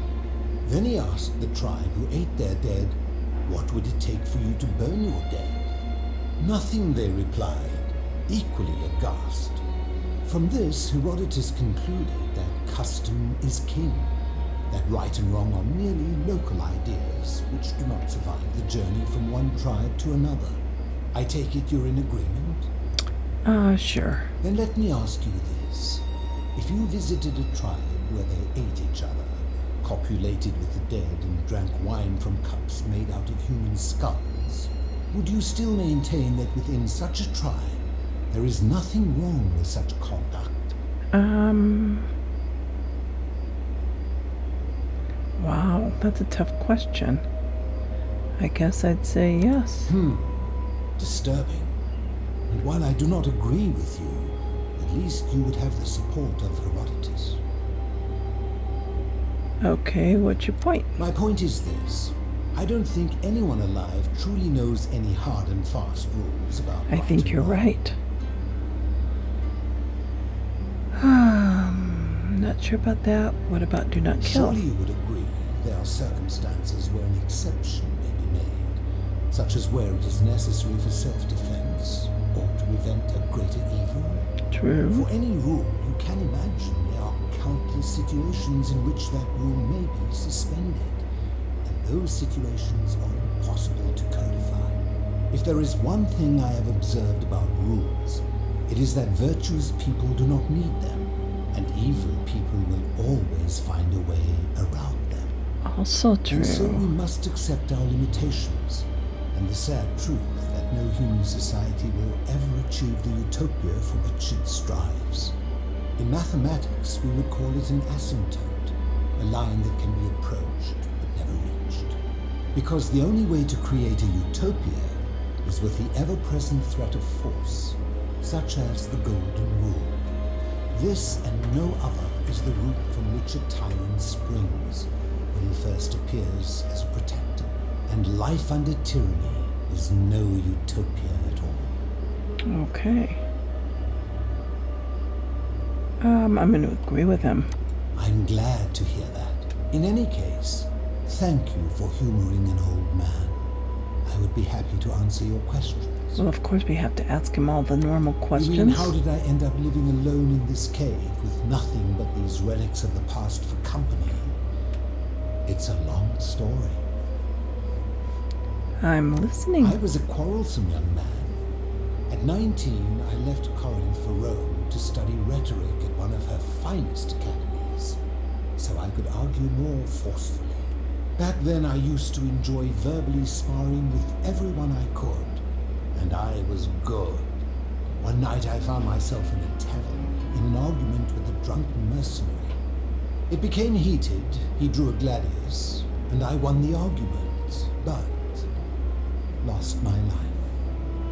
Then he asked the tribe who ate their dead, "What would it take for you to burn your dead?" "Nothing," they replied, equally aghast. From this, Herodotus concluded that custom is king, that right and wrong are merely local ideas which do not survive the journey from one tribe to another. I take it you're in agreement? Sure. Then let me ask you this. If you visited a tribe where they ate each other, copulated with the dead and drank wine from cups made out of human skulls, would you still maintain that within such a tribe there is nothing wrong with such conduct? Wow, that's a tough question. I guess I'd say yes. Disturbing. And while I do not agree with you, at least you would have the support of Herodotus. Okay, what's your point? My point is this. I don't think anyone alive truly knows any hard and fast rules about I think you're right. Not sure about that. What about do not kill? Surely you would agree there are circumstances where an exception may be made, such as where it is necessary for self-defense or to prevent a greater evil. True. For any rule, you can imagine there are countless situations in which that rule may be suspended, and those situations are impossible to codify. If there is one thing I have observed about rules, it is that virtuous people do not need them, and evil people will always find a way around them. Also true. And so we must accept our limitations, and the sad truth that no human society will ever achieve the utopia for which it strives. In mathematics, we would call it an asymptote, a line that can be approached but never reached. Because the only way to create a utopia is with the ever-present threat of force, such as the Golden Rule. This and no other is the root from which a tyrant springs when he first appears as a protector. And life under tyranny is no utopia at all. Okay. I'm going to agree with him. I'm glad to hear that. In any case, thank you for humoring an old man. I would be happy to answer your questions. Well, of course we have to ask him all the normal questions. You mean, how did I end up living alone in this cave with nothing but these relics of the past for company? It's a long story. I'm listening. I was a quarrelsome young man. At 19, I left Corinth for Rome to study rhetoric at one of her finest academies, so I could argue more forcefully. Back then, I used to enjoy verbally sparring with everyone I could, and I was good. One night, I found myself in a tavern in an argument with a drunken mercenary. It became heated, he drew a gladius, and I won the argument, but lost my life.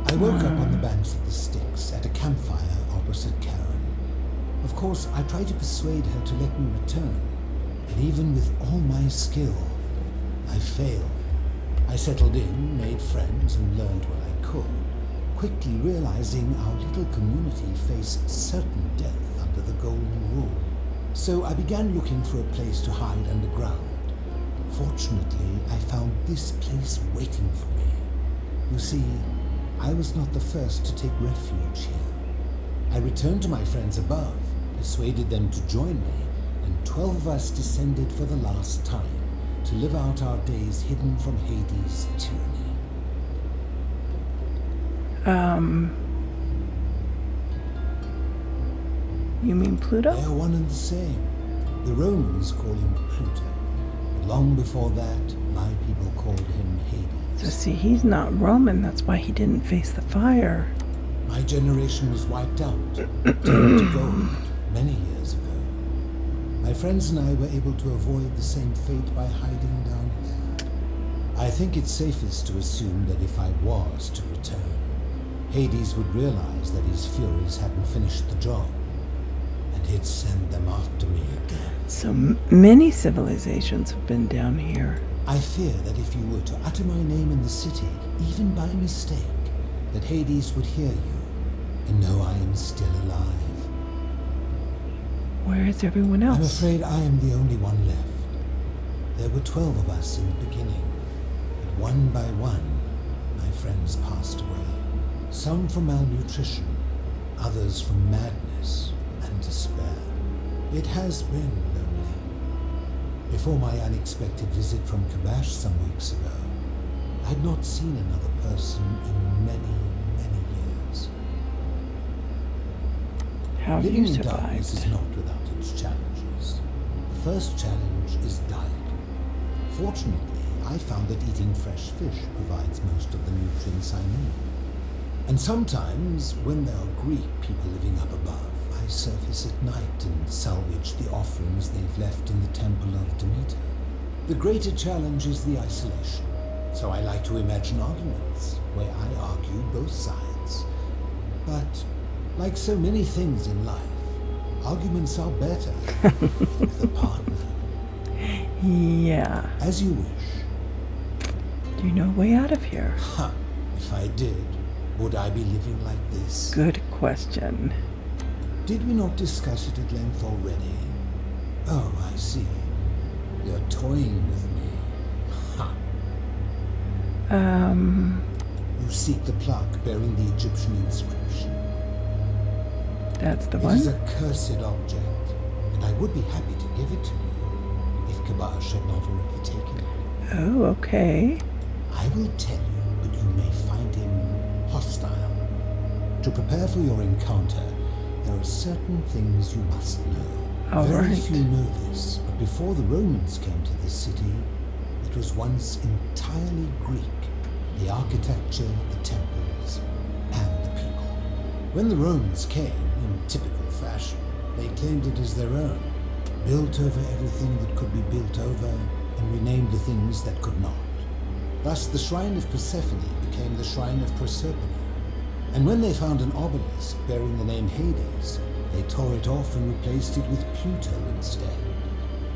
I woke up on the banks of the Styx at a campfire opposite Karen. Of course, I tried to persuade her to let me return, but even with all my skill, I failed. I settled in, made friends, and learned what I could, quickly realizing our little community faced certain death under the Golden Rule. So I began looking for a place to hide underground. Fortunately, I found this place waiting for me. You see, I was not the first to take refuge here. I returned to my friends above, persuaded them to join me, and 12 of us descended for the last time to live out our days hidden from Hades' tyranny. You mean Pluto? They are one and the same. The Romans call him Pluto. Long before that, my people called him Hades. So see, he's not Roman, that's why he didn't face the fire. My generation was wiped out, turned to gold, many years ago. My friends and I were able to avoid the same fate by hiding down here. I think it's safest to assume that if I was to return, Hades would realize that his furies hadn't finished the job, and he'd send them after me again. So many civilizations have been down here. I fear that if you were to utter my name in the city, even by mistake, that Hades would hear you and know I am still alive. Where is everyone else? I'm afraid I am the only one left. There were 12 of us in the beginning, but one by one, my friends passed away. Some from malnutrition, others from madness and despair. It has been lonely. Before my unexpected visit from Kabash some weeks ago, I'd not seen another person in many, many years. How have Living you in survived? darkness is not without its challenges. The first challenge is diet. Fortunately, I found that eating fresh fish provides most of the nutrients I need. And sometimes, when there are Greek people living up above, I surface at night and salvage the offerings they've left in the temple of Demeter. The greater challenge is the isolation, so I like to imagine arguments where I argue both sides. But, like so many things in life, arguments are better with a partner. Yeah. As you wish. Do you know a way out of here? Ha! If I did, would I be living like this? Good question. Did we not discuss it at length already? Oh, I see. You're toying with me. Ha! You seek the plaque bearing the Egyptian inscription. That's the It one? is a cursed object, and I would be happy to give it to you if Kabash had not already taken it. Oh, okay. I will tell you, but you may find him hostile. To prepare for your encounter, there are certain things you must know. Very few know this, but before the Romans came to this city, it was once entirely Greek. The architecture, the temples, and the people. When the Romans came, in typical fashion, they claimed it as their own, built over everything that could be built over, and renamed the things that could not. Thus, the shrine of Persephone became the shrine of Proserpine. And when they found an obelisk bearing the name Hades, they tore it off and replaced it with Pluto instead.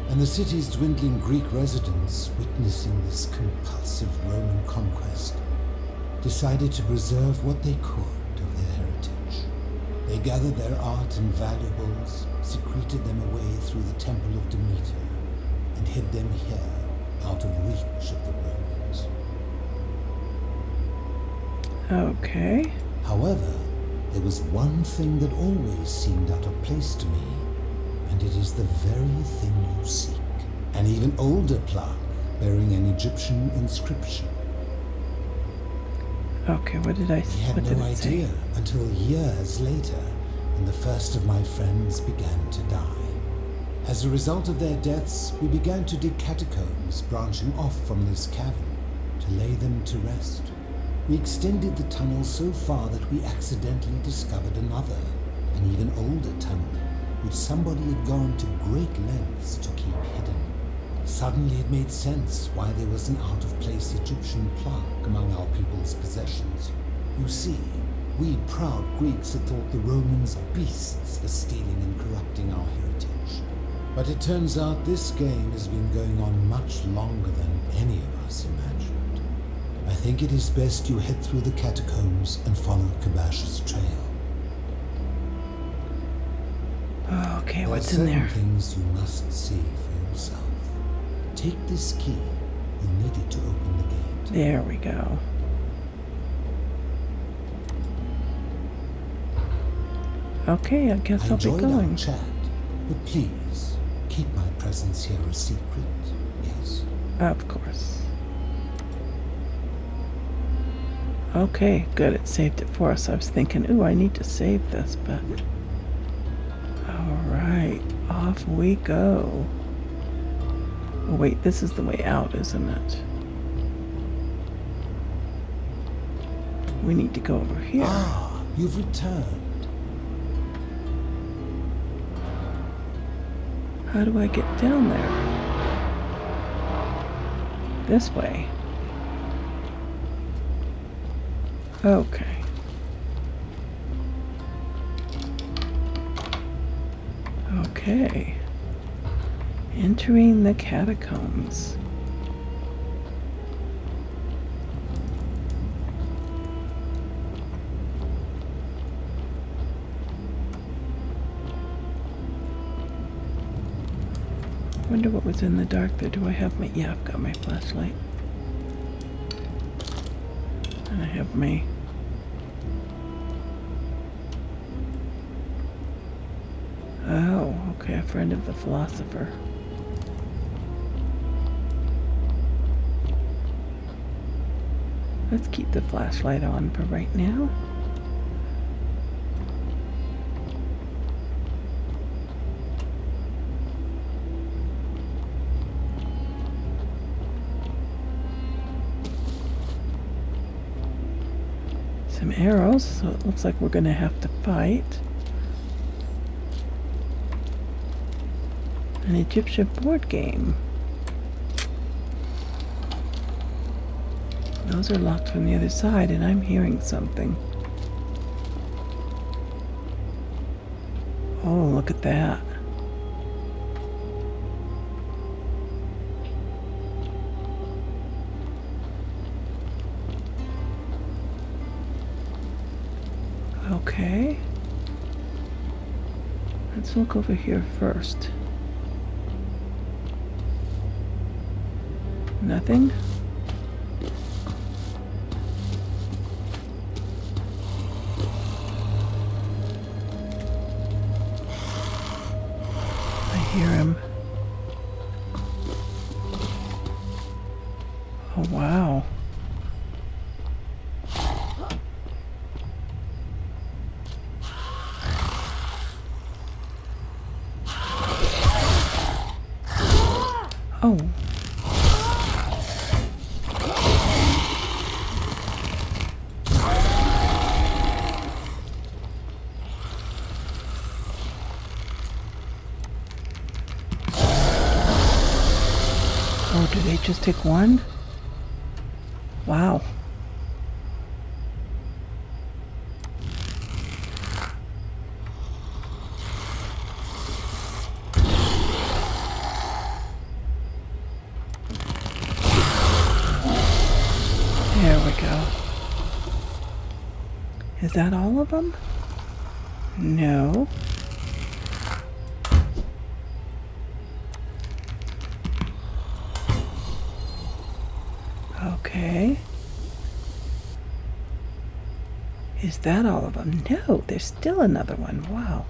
And the city's dwindling Greek residents, witnessing this compulsive Roman conquest, decided to preserve what they could of their heritage. They gathered their art and valuables, secreted them away through the Temple of Demeter, and hid them here, out of reach of the Romans. Okay. However, there was one thing that always seemed out of place to me, and it is the very thing you seek. An even older plaque bearing an Egyptian inscription. Okay, what did I We had what no did it say? idea until years later, when the first of my friends began to die. As a result of their deaths, we began to dig catacombs branching off from this cavern to lay them to rest. We extended the tunnel so far that we accidentally discovered another, an even older tunnel, which somebody had gone to great lengths to keep hidden. Suddenly it made sense why there was an out-of-place Egyptian plaque among our people's possessions. You see, we proud Greeks had thought the Romans beasts for stealing and corrupting our heritage. But it turns out this game has been going on much longer than any of us imagined. I think it is best you head through the catacombs and follow Kabash's trail. Okay, There what's are in there? certain things you must see for yourself. Take this key. You need it to open the gate. There we go. Okay, I guess I'll be enjoyed going. our chat, but please keep my presence here a secret. Yes. Of course. Okay, good. It saved it for us. I was thinking, ooh, I need to save this, but... Alright, off we go. Oh, wait, this is the way out, isn't it? We need to go over here. Ah, you've returned. How do I get down there? This way. Okay. Okay. Entering the catacombs. Wonder what was in the dark there. Do I have my... Yeah, I've got my flashlight. And I have my... Oh, okay, a friend of the philosopher. Let's keep the flashlight on for right now. Some arrows, so it looks like we're going to have to fight. An Egyptian board game. Those are locked from the other side, and I'm hearing something. Oh, look at that. Okay. Let's look over here first. Nothing? I hear him. Oh, wow. Oh. Oh, do they just take one? Wow. There we go. Is that all of them? No. Okay. Is that all of them? No, there's still another one. Wow.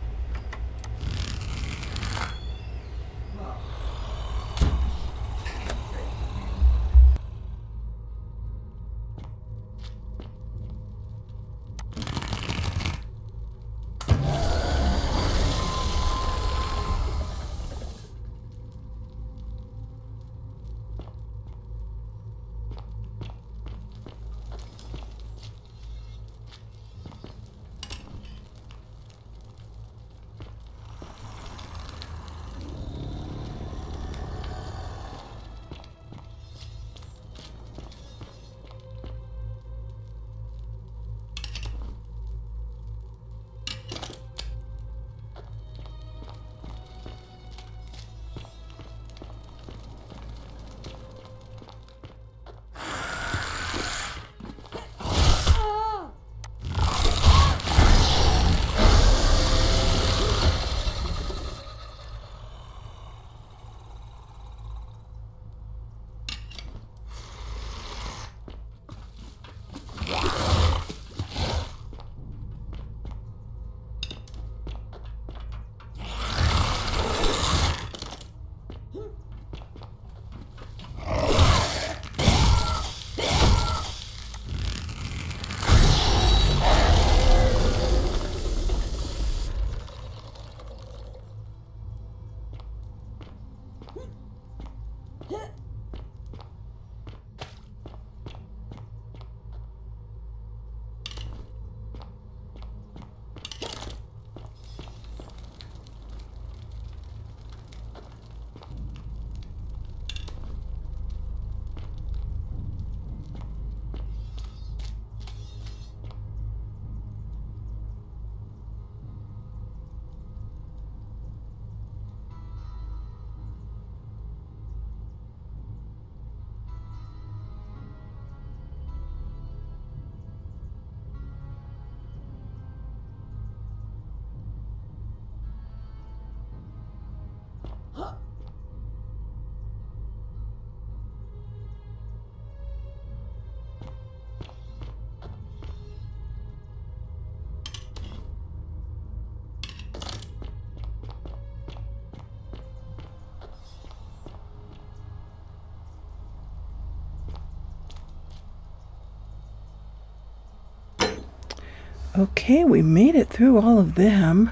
Okay, we made it through all of them.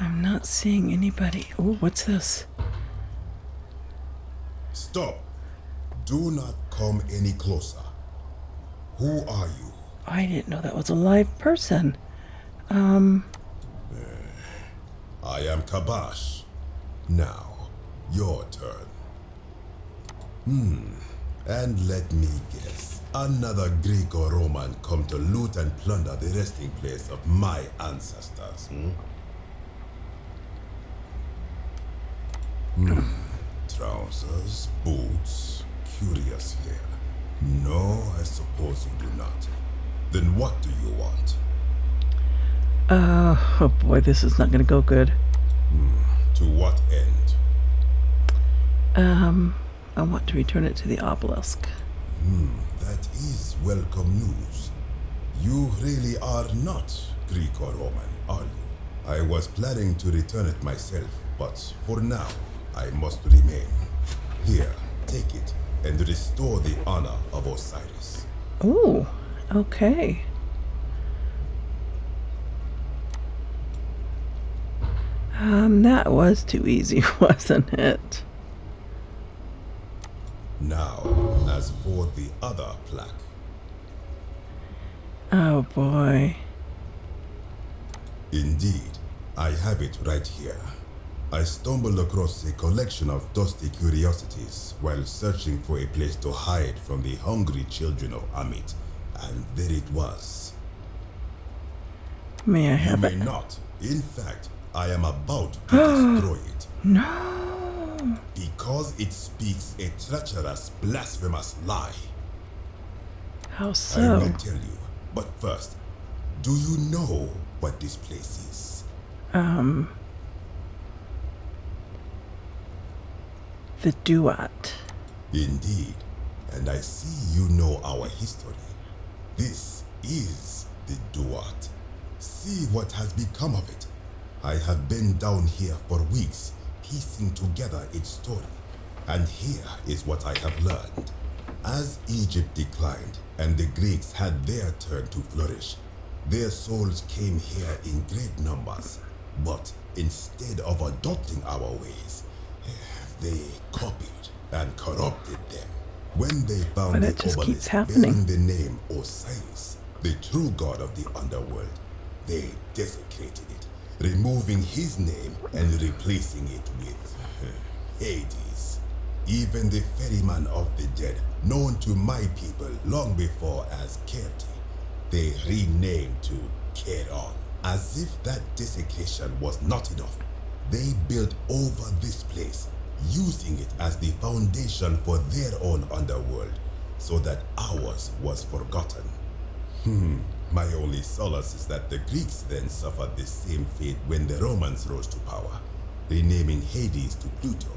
I'm not seeing anybody. Oh, what's this? Stop. Do not come any closer. Who are you? I didn't know that was a live person. I am Kabash. Now, your turn. And let me guess. Another Greek or Roman come to loot and plunder the resting place of my ancestors, Trousers, boots, curious here. No, I suppose you do not. Then what do you want? Oh boy, this is not going to go good. To what end? I want to return it to the obelisk. That is welcome news. You really are not Greek or Roman, are you? I was planning to return it myself, but for now, I must remain. Here, take it, and restore the honor of Osiris. Ooh, okay. That was too easy, wasn't it? Now, as for the other plaque. Oh boy. Indeed, I have it right here. I stumbled across a collection of dusty curiosities while searching for a place to hide from the hungry children of Amit, and there it was. May I have it? You may not. In fact, I am about to destroy it. No! Because it speaks a treacherous, blasphemous lie. How so? I will tell you, but first, do you know what this place is? The Duat. Indeed, and I see you know our history. This is the Duat. See what has become of it. I have been down here for weeks, piecing together its story. And here is what I have learned. As Egypt declined and the Greeks had their turn to flourish, their souls came here in great numbers. But instead of adopting our ways, they copied and corrupted them. When they found But it the just keeps obelisk happening. bearing the name Osiris, the true god of the underworld, they desecrated it, removing his name and replacing it with Hades. Even the ferryman of the dead, known to my people long before as Kerti, they renamed to Keron. As if that desecration was not enough, they built over this place, using it as the foundation for their own underworld, so that ours was forgotten. My only solace is that the Greeks then suffered the same fate when the Romans rose to power, renaming Hades to Pluto,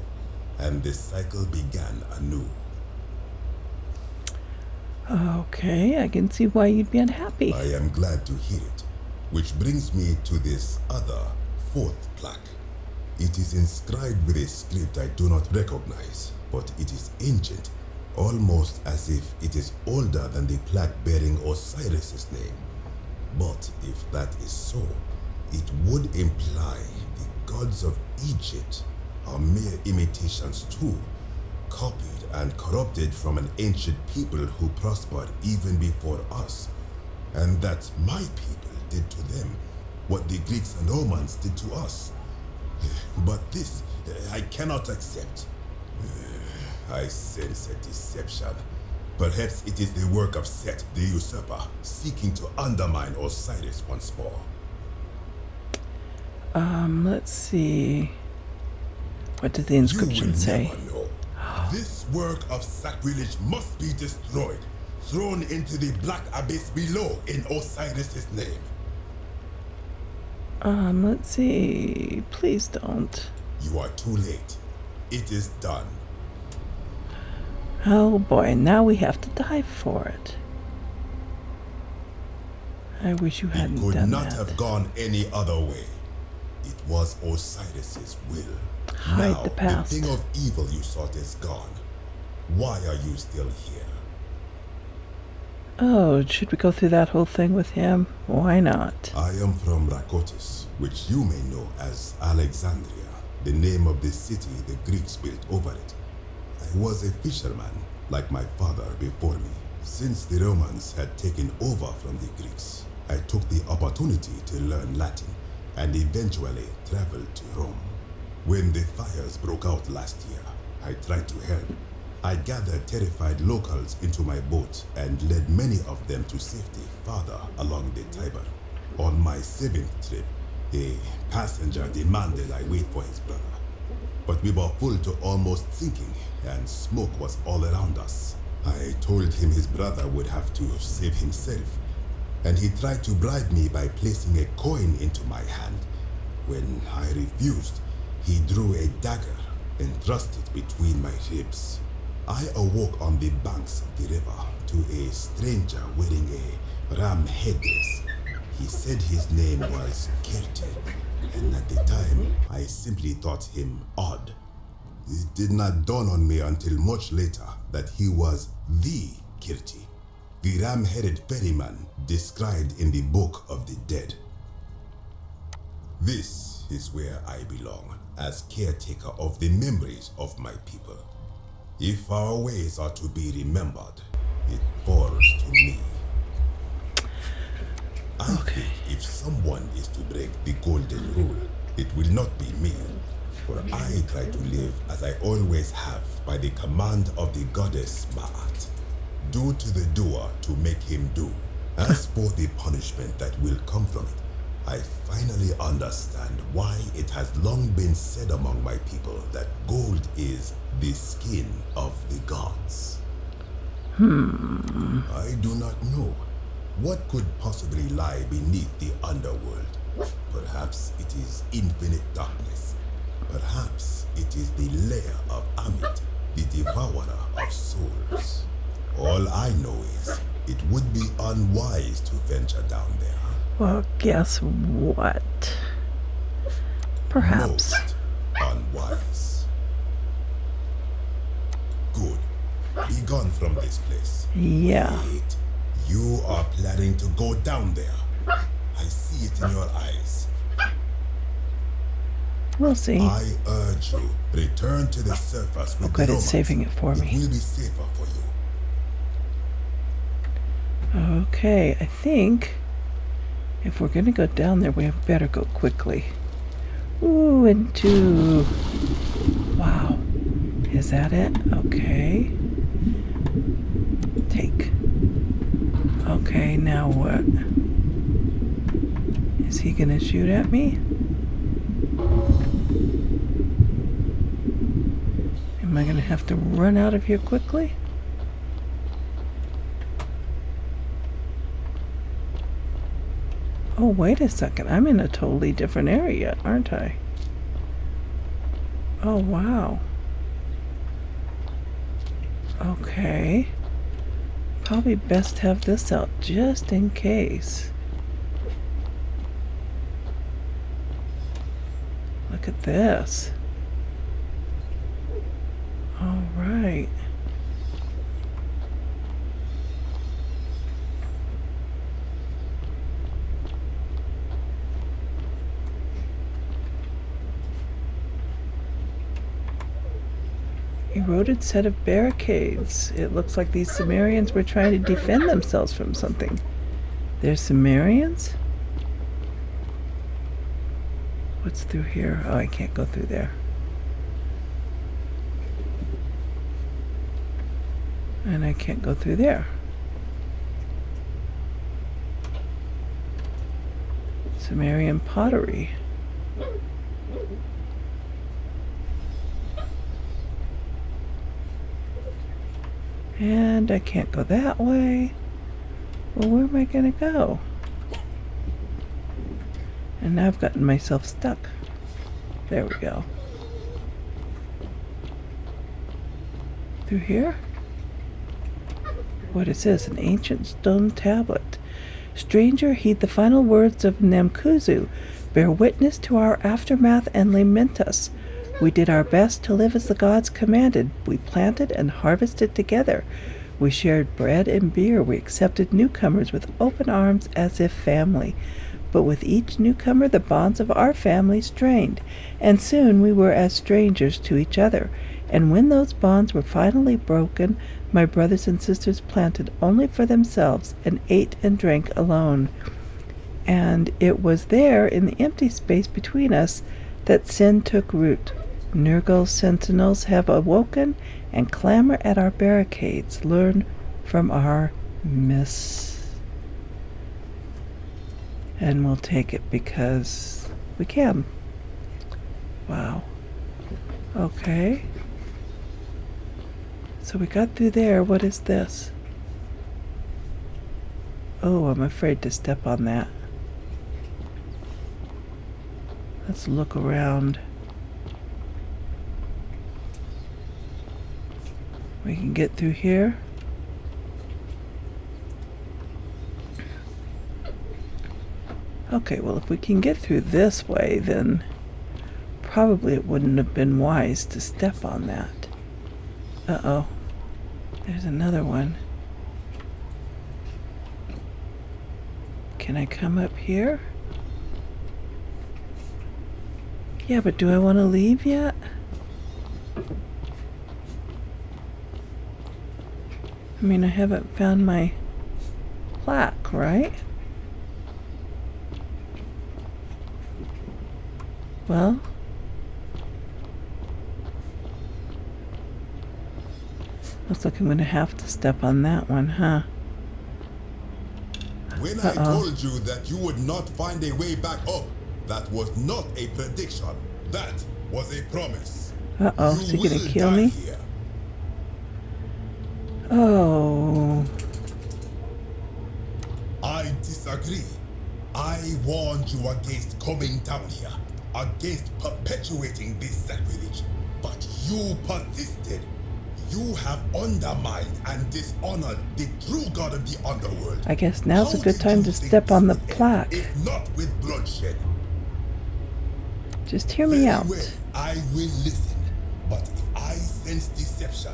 and the cycle began anew. Okay, I can see why you'd be unhappy. I am glad to hear it, which brings me to this other, fourth plaque. It is inscribed with a script I do not recognize, but it is ancient, almost as if it is older than the plaque bearing Osiris's name. But if that is so, it would imply the gods of Egypt are mere imitations too, copied and corrupted from an ancient people who prospered even before us, and that my people did to them what the Greeks and Romans did to us. But this, I cannot accept. I sense a deception. Perhaps it is the work of Set, the usurper, seeking to undermine Osiris once more. Let's see. What does the inscription say? You will never know. This work of sacrilege must be destroyed, thrown into the black abyss below in Osiris's name. Let's see. Please don't. You are too late. It is done. Oh boy, now we have to die for it. I wish you hadn't It could done not that. have gone any other way. It was Osiris's will. Hide Now, the past. the thing of evil you sought is gone. Why are you still here? Oh, should we go through that whole thing with him? Why not? I am from Rakotis, which you may know as Alexandria, the name of the city the Greeks built over it. I was a fisherman, like my father before me. Since the Romans had taken over from the Greeks, I took the opportunity to learn Latin and eventually traveled to Rome. When the fires broke out last year, I tried to help. I gathered terrified locals into my boat and led many of them to safety farther along the Tiber. On my 7th trip, a passenger demanded I wait for his brother. But we were full to almost sinking, and smoke was all around us. I told him his brother would have to save himself, and he tried to bribe me by placing a coin into my hand. When I refused, he drew a dagger and thrust it between my ribs. I awoke on the banks of the river to a stranger wearing a ram headdress. He said his name was Kirti, and at the time, I simply thought him odd. It did not dawn on me until much later that he was the Kirti, the ram-headed ferryman described in the Book of the Dead. This is where I belong, as caretaker of the memories of my people. If our ways are to be remembered, it falls to me. I think if someone is to break the golden rule, it will not be me, for I try to live as I always have by the command of the goddess Ma'at. Do to the doer to make him do. As for the punishment that will come from it, I finally understand why it has long been said among my people that gold is the skin of the gods. I do not know. What could possibly lie beneath the underworld? Perhaps it is infinite darkness. Perhaps it is the lair of Amit, the devourer of souls. All I know is it would be unwise to venture down there. Well, guess what? Perhaps. Most unwise. Good. Be gone from this place. Yeah. Wait. You are planning to go down there. I see it in your eyes. We'll see. I urge you, return to the surface with Oh, good, the it's saving it for me. It will be safer for you. Okay, I think if we're gonna go down there, we better go quickly. Ooh, into... Wow. Is that it? Okay. Take. Okay, now what? Is he gonna shoot at me? Am I gonna have to run out of here quickly? Oh, wait a second. I'm in a totally different area, aren't I? Oh, wow. Okay. Probably best have this out just in case. Look at this. All right. Eroded set of barricades. It looks like these Sumerians were trying to defend themselves from something. They're Sumerians? What's through here? Oh, I can't go through there. And I can't go through there. Sumerian pottery. And I can't go that way. Well, where am I gonna go? And now I've gotten myself stuck. There we go. Through here? What is this? An ancient stone tablet. Stranger, heed the final words of Namkuzu. Bear witness to our aftermath and lament us. We did our best to live as the gods commanded. We planted and harvested together. We shared bread and beer. We accepted newcomers with open arms as if family. But with each newcomer, the bonds of our family strained, and soon we were as strangers to each other. And when those bonds were finally broken, my brothers and sisters planted only for themselves and ate and drank alone. And it was there, in the empty space between us, that sin took root. Nurgle's sentinels have awoken and clamor at our barricades. Learn from our miss. And we'll take it because we can. Wow. Okay. So we got through there. What is this? Oh, I'm afraid to step on that. Let's look around. We can get through here. Okay, well, if we can get through this way, then probably it wouldn't have been wise to step on that. Uh-oh. There's another one. Can I come up here? Yeah, but do I want to leave yet? I mean, I haven't found my plaque, right? Well, looks like I'm going to have to step on that one, huh? When I told you that you would not find a way back up, that was not a prediction. That was a promise. Uh-oh, is he going to kill me? Here. Oh. I disagree. I warned you against coming down here, against perpetuating this sacrilege, but you persisted. You have undermined and dishonored the true god of the underworld. I guess now's a good time to step on the plaque. If not with bloodshed. Just hear me out. Well, I will listen, but if I sense deception,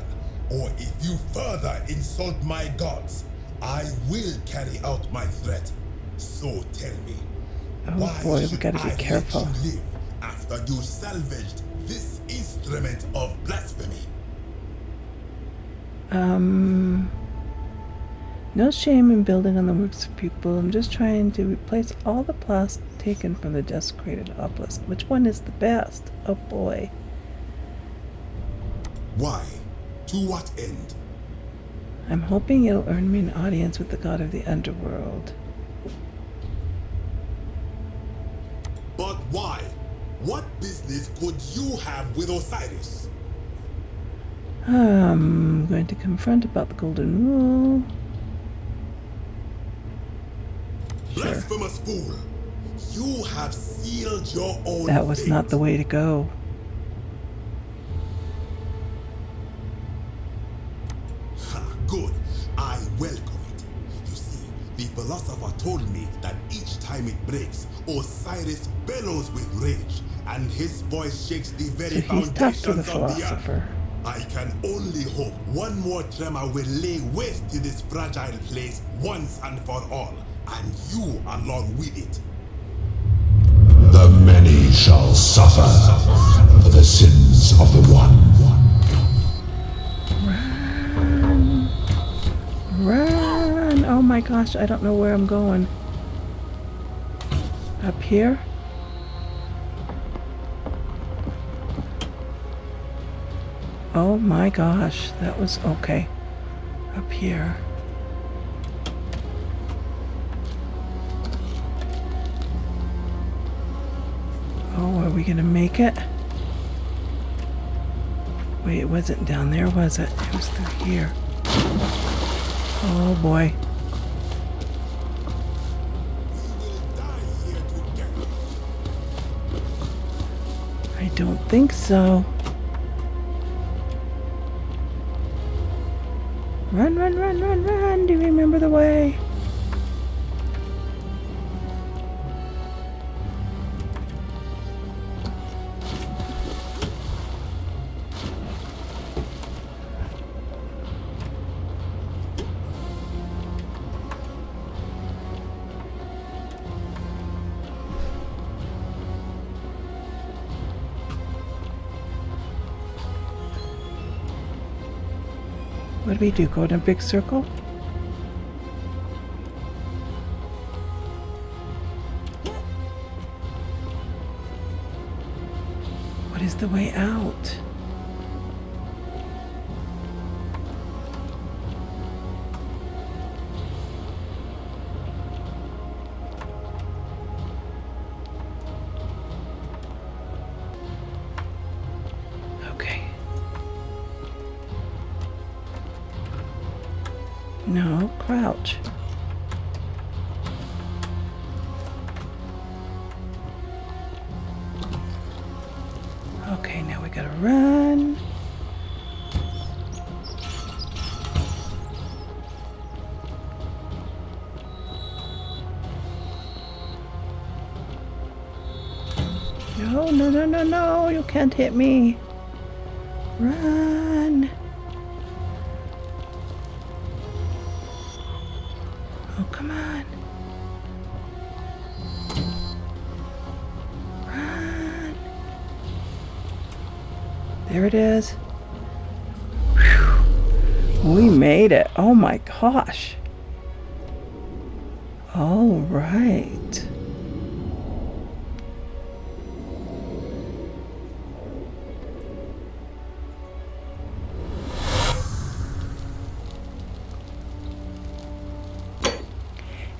or if you further insult my gods, I will carry out my threat. So tell me, oh boy, we gotta be careful. Let you live after you salvaged this instrument of blasphemy? No shame in building on the works of people. I'm just trying to replace all the plastic taken from the desecrated obelisk. Which one is the best? Oh boy. Why? To what end? I'm hoping it'll earn me an audience with the god of the underworld. But why? What business could you have with Osiris? I'm going to confront about the golden rule. Sure. Blasphemous fool! You have sealed your own That was fate. not the way to go. Ha, good. I welcome it. You see, the philosopher told me that each time it breaks, Osiris bellows with rage, and his voice shakes the very So he's tough to the foundations of the earth. philosopher. I can only hope one more tremor will lay waste to this fragile place once and for all, and you along with it. The many shall suffer for the sins of the one. Run! Oh my gosh, I don't know where I'm going. Up here? Oh my gosh, that was okay. Up here. Oh, are we gonna make it? Wait, it wasn't down there, was it? It was through here. Oh boy. I don't think so. Run, run, run, run, run! Do you remember the way? What do we do? Go in a big circle? What is the way out? Okay. No, crouch. Okay, now we gotta run. No, no, no, no, no, you can't hit me. Run. Oh, come on. Run. There it is. Whew. We made it. Oh my gosh. All right.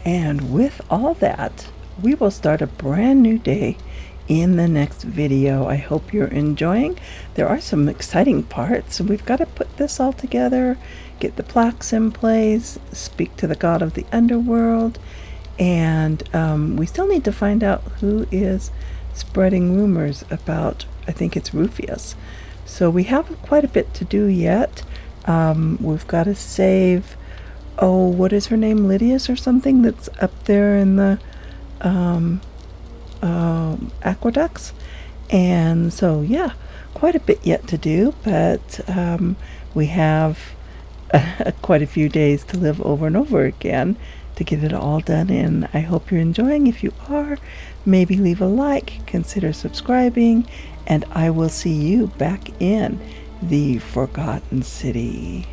And with all that, we will start a brand new day in the next video. I hope you're enjoying. There are some exciting parts. We've got to put this all together, get the plaques in place, speak to the god of the underworld, and we still need to find out who is spreading rumors about, I think it's Rufius. So we have quite a bit to do yet. We've got to save, oh, what is her name? Lydius or something, that's up there in the aqueducts. And so, yeah, quite a bit yet to do, but we have quite a few days to live over and over again to get it all done in. I hope you're enjoying. If you are, maybe leave a like, consider subscribing, and I will see you back in the Forgotten City.